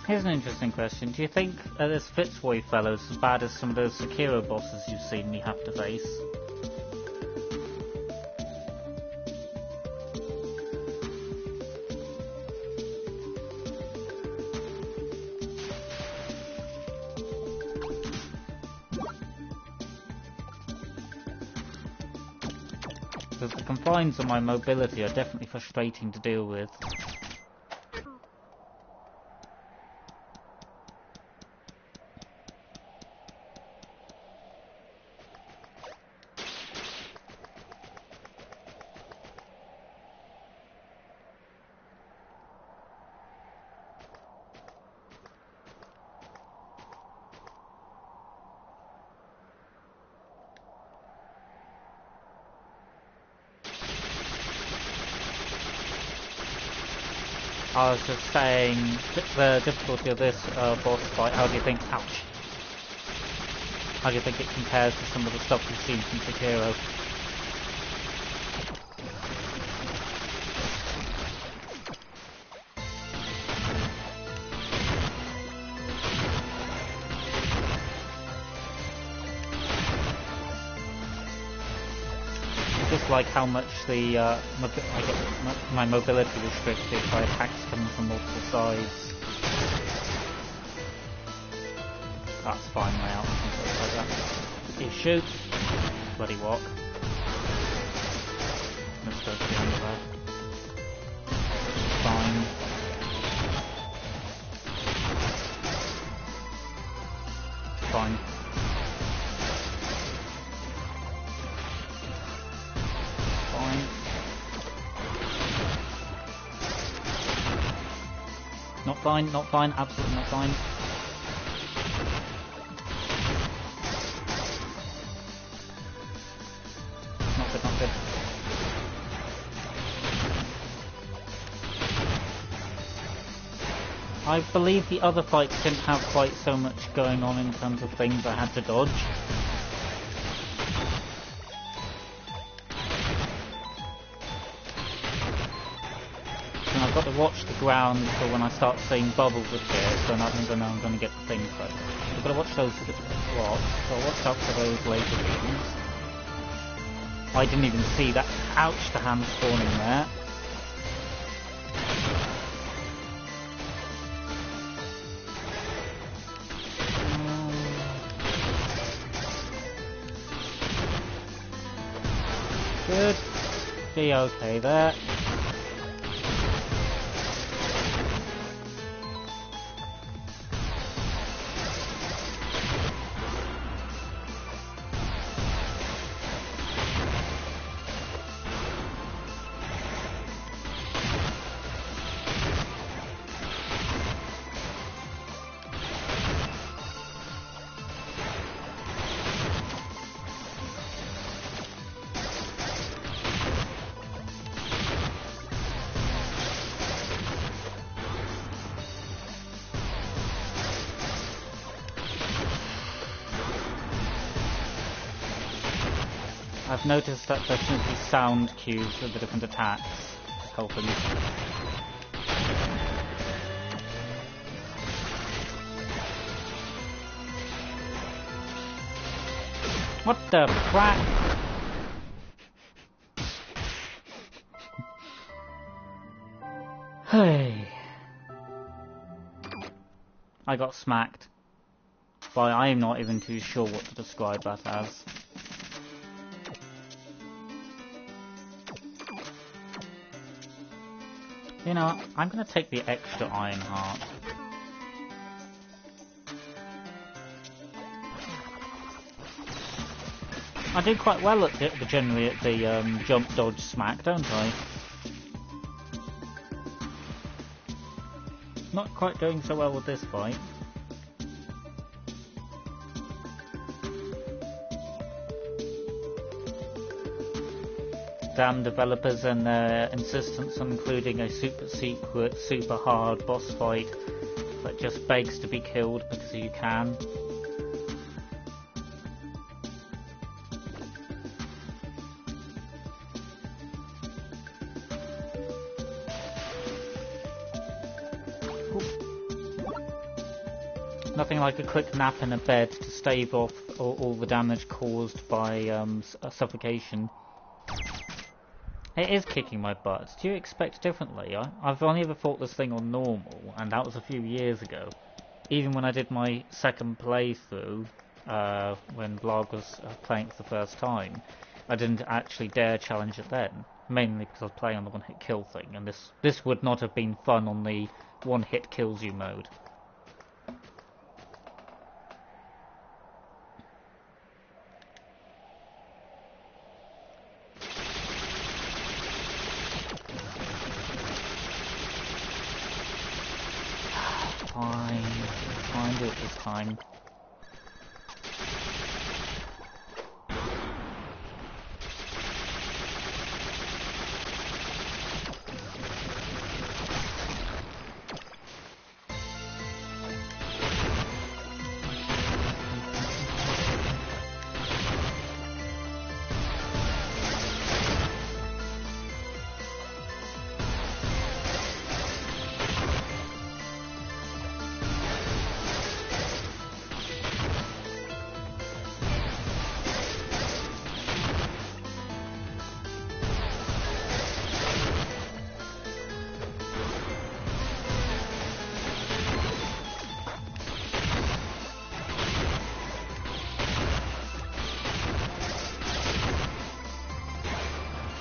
Here's an interesting question. Do you think this Fitzroy fellow is as bad as some of those Sekiro bosses you've seen me have to face? Because the confines of my mobility are definitely frustrating to deal with. I was just saying, the difficulty of this boss fight, how do you think, ouch, how do you think it compares to some of the stuff we've seen from Sekiro? Just like how much the I get my mobility restricted by attacks coming from multiple sides. That's fine now. Like that. You shoot. Bloody walk. Let's go to the end of that. Fine. Fine. Not fine, not fine, absolutely not fine. Not good, not good. I believe the other fights didn't have quite so much going on in terms of things I had to dodge. And I've got to watch the ground for when I start seeing bubbles appear, so I'm going to get the thing first. I've got to watch those blocks, so I'll watch out for those laser beams. I didn't even see that. Ouch, the hand spawning there. Good. Be okay there. I've noticed that there seems to be sound cues for the different attacks, helping. What the crap? Hey. I got smacked. But I'm not even too sure what to describe that as. You know, I'm gonna take the extra iron heart. I do quite well at generally at the jump, dodge, smack, don't I? Not quite doing so well with this fight. Damn developers and their insistence on including a super secret, super hard boss fight that just begs to be killed because you can. Nothing like a quick nap in a bed to stave off all the damage caused by suffocation. It is kicking my butt. Do you expect differently? I've only ever fought this thing on normal, and that was a few years ago. Even when I did my second playthrough, when Blarg was playing for the first time, I didn't actually dare challenge it then. Mainly because I was playing on the one-hit kill thing, and this would not have been fun on the one-hit kills you mode. Fine, do it this time.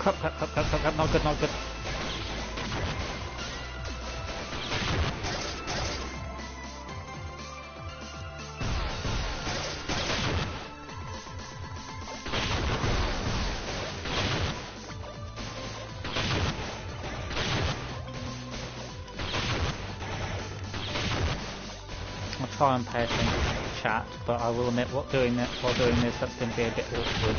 Crap, not good, not good. try and pay attention to the chat, but I will admit while doing this, that's going to be a bit awkward.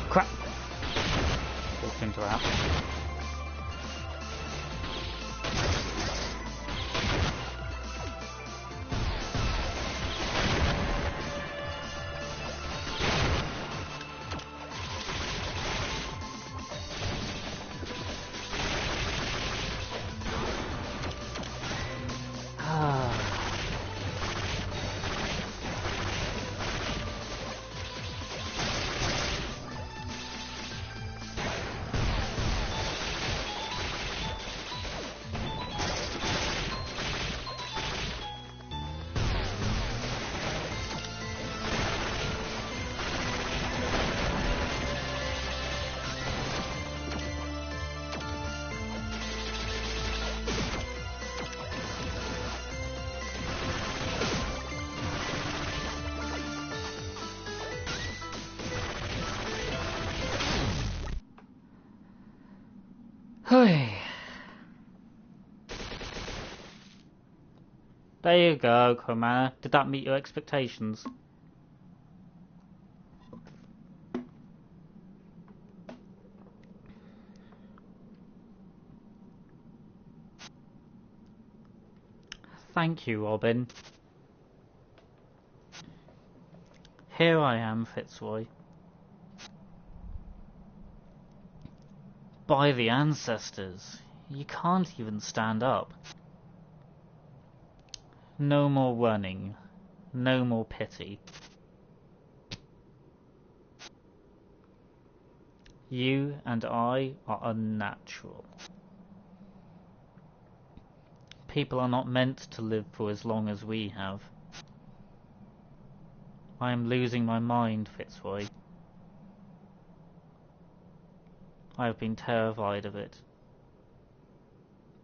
Crap! Walked into that. Hey. There you go, Commander. Did that meet your expectations? Thank you, Robin. Here I am, Fitzroy. By the ancestors, you can't even stand up. No more running. No more pity. You and I are unnatural. People are not meant to live for as long as we have. I am losing my mind, Fitzroy. I have been terrified of it.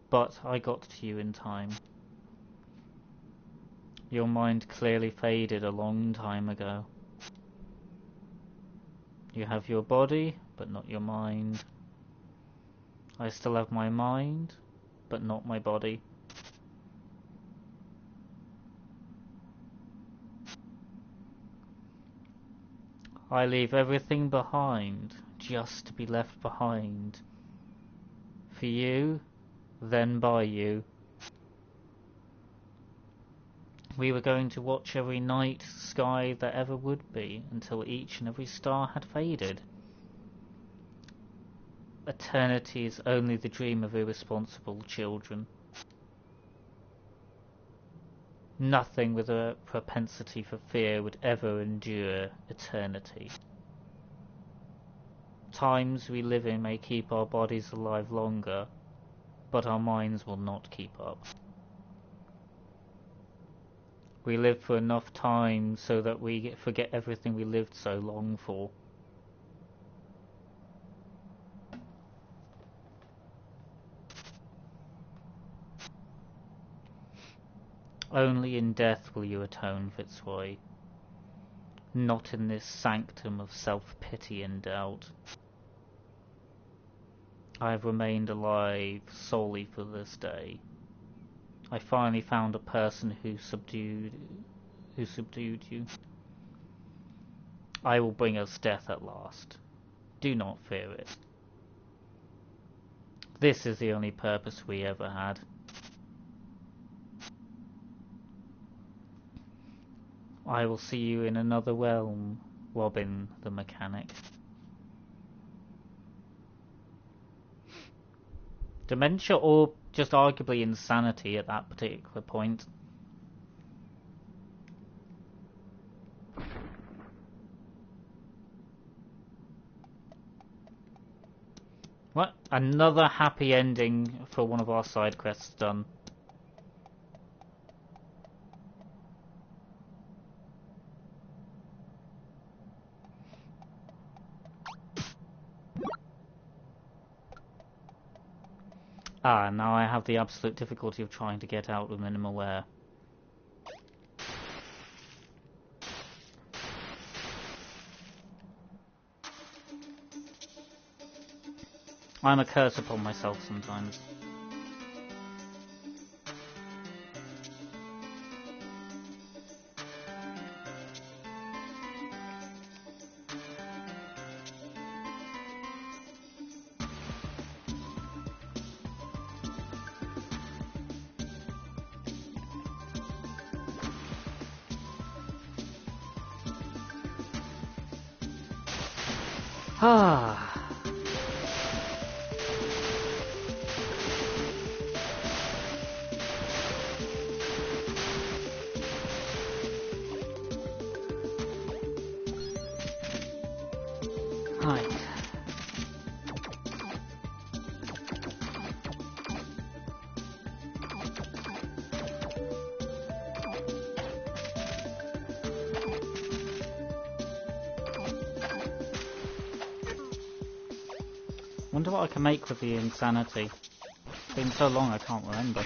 But I got to you in time. Your mind clearly faded a long time ago. You have your body, but not your mind. I still have my mind, but not my body. I leave everything behind, just to be left behind. For you, then by you. We were going to watch every night sky there ever would be, until each and every star had faded. Eternity is only the dream of irresponsible children. Nothing with a propensity for fear would ever endure eternity. Times we live in may keep our bodies alive longer, but our minds will not keep up. We live for enough time so that we forget everything we lived so long for. Only in death will you atone, Fitzroy. Not in this sanctum of self-pity and doubt. I have remained alive solely for this day. I finally found a person who subdued you. I will bring us death at last. Do not fear it. This is the only purpose we ever had. I will see you in another realm, Robin the Mechanic. Dementia or just arguably insanity at that particular point. What? Another happy ending for one of our side quests done. Ah, now I have the absolute difficulty of trying to get out with minimal air. I'm a curse upon myself sometimes. Ah. Right. Wonder what I can make with the insanity. It's been so long I can't remember.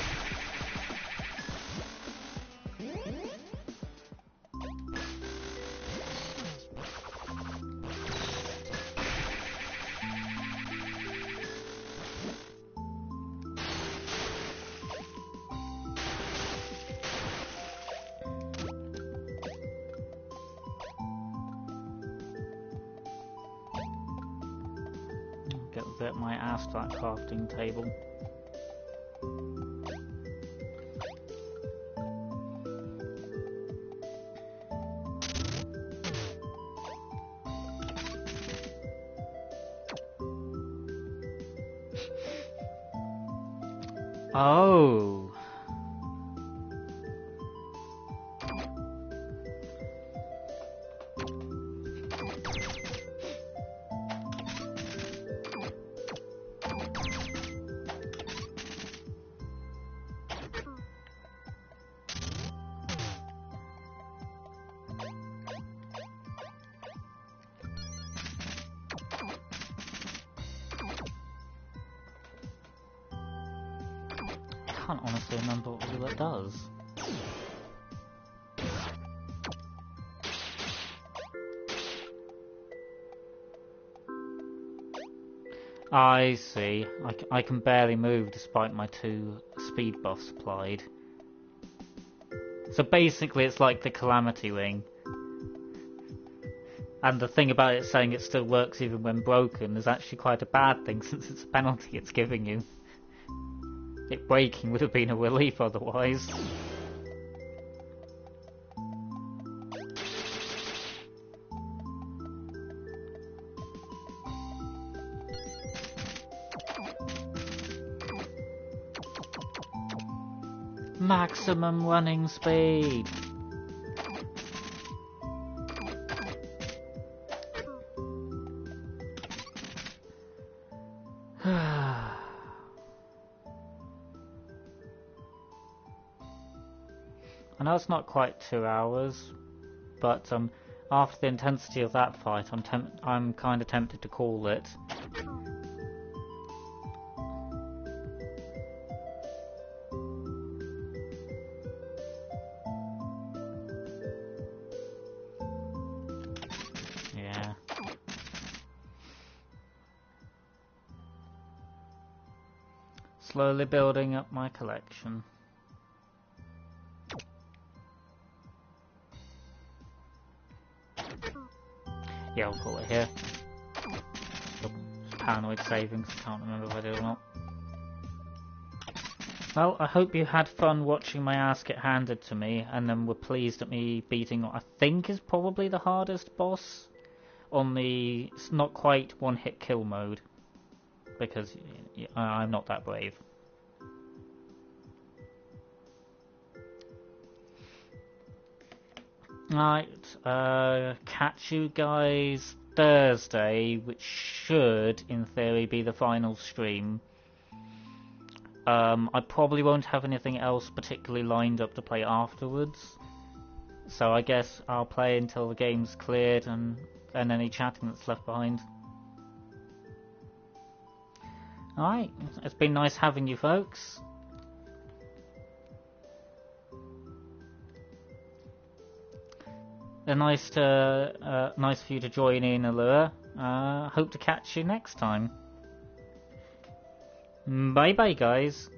Get my ass to that crafting table. Oh. I can't honestly remember what all it does. I see. I can barely move despite my 2 speed buffs applied. So basically it's like the Calamity Ring. And the thing about it saying it still works even when broken is actually quite a bad thing since it's a penalty it's giving you. It breaking would have been a relief otherwise. Maximum running speed! I know it's not quite 2 hours, but after the intensity of that fight, I'm kind of tempted to call it. Yeah. Slowly building up my collection. Yeah, I'll call it here. Paranoid savings, can't remember if I did or not. Well, I hope you had fun watching my ass get handed to me, and then were pleased at me beating what I think is probably the hardest boss on the not quite one-hit kill mode, because I'm not that brave. Right, catch you guys Thursday, which should, in theory, be the final stream. I probably won't have anything else particularly lined up to play afterwards. So I guess I'll play until the game's cleared and any chatting that's left behind. Alright, it's been nice having you folks. Nice for you to join in, Allure. Hope to catch you next time. Bye bye, guys.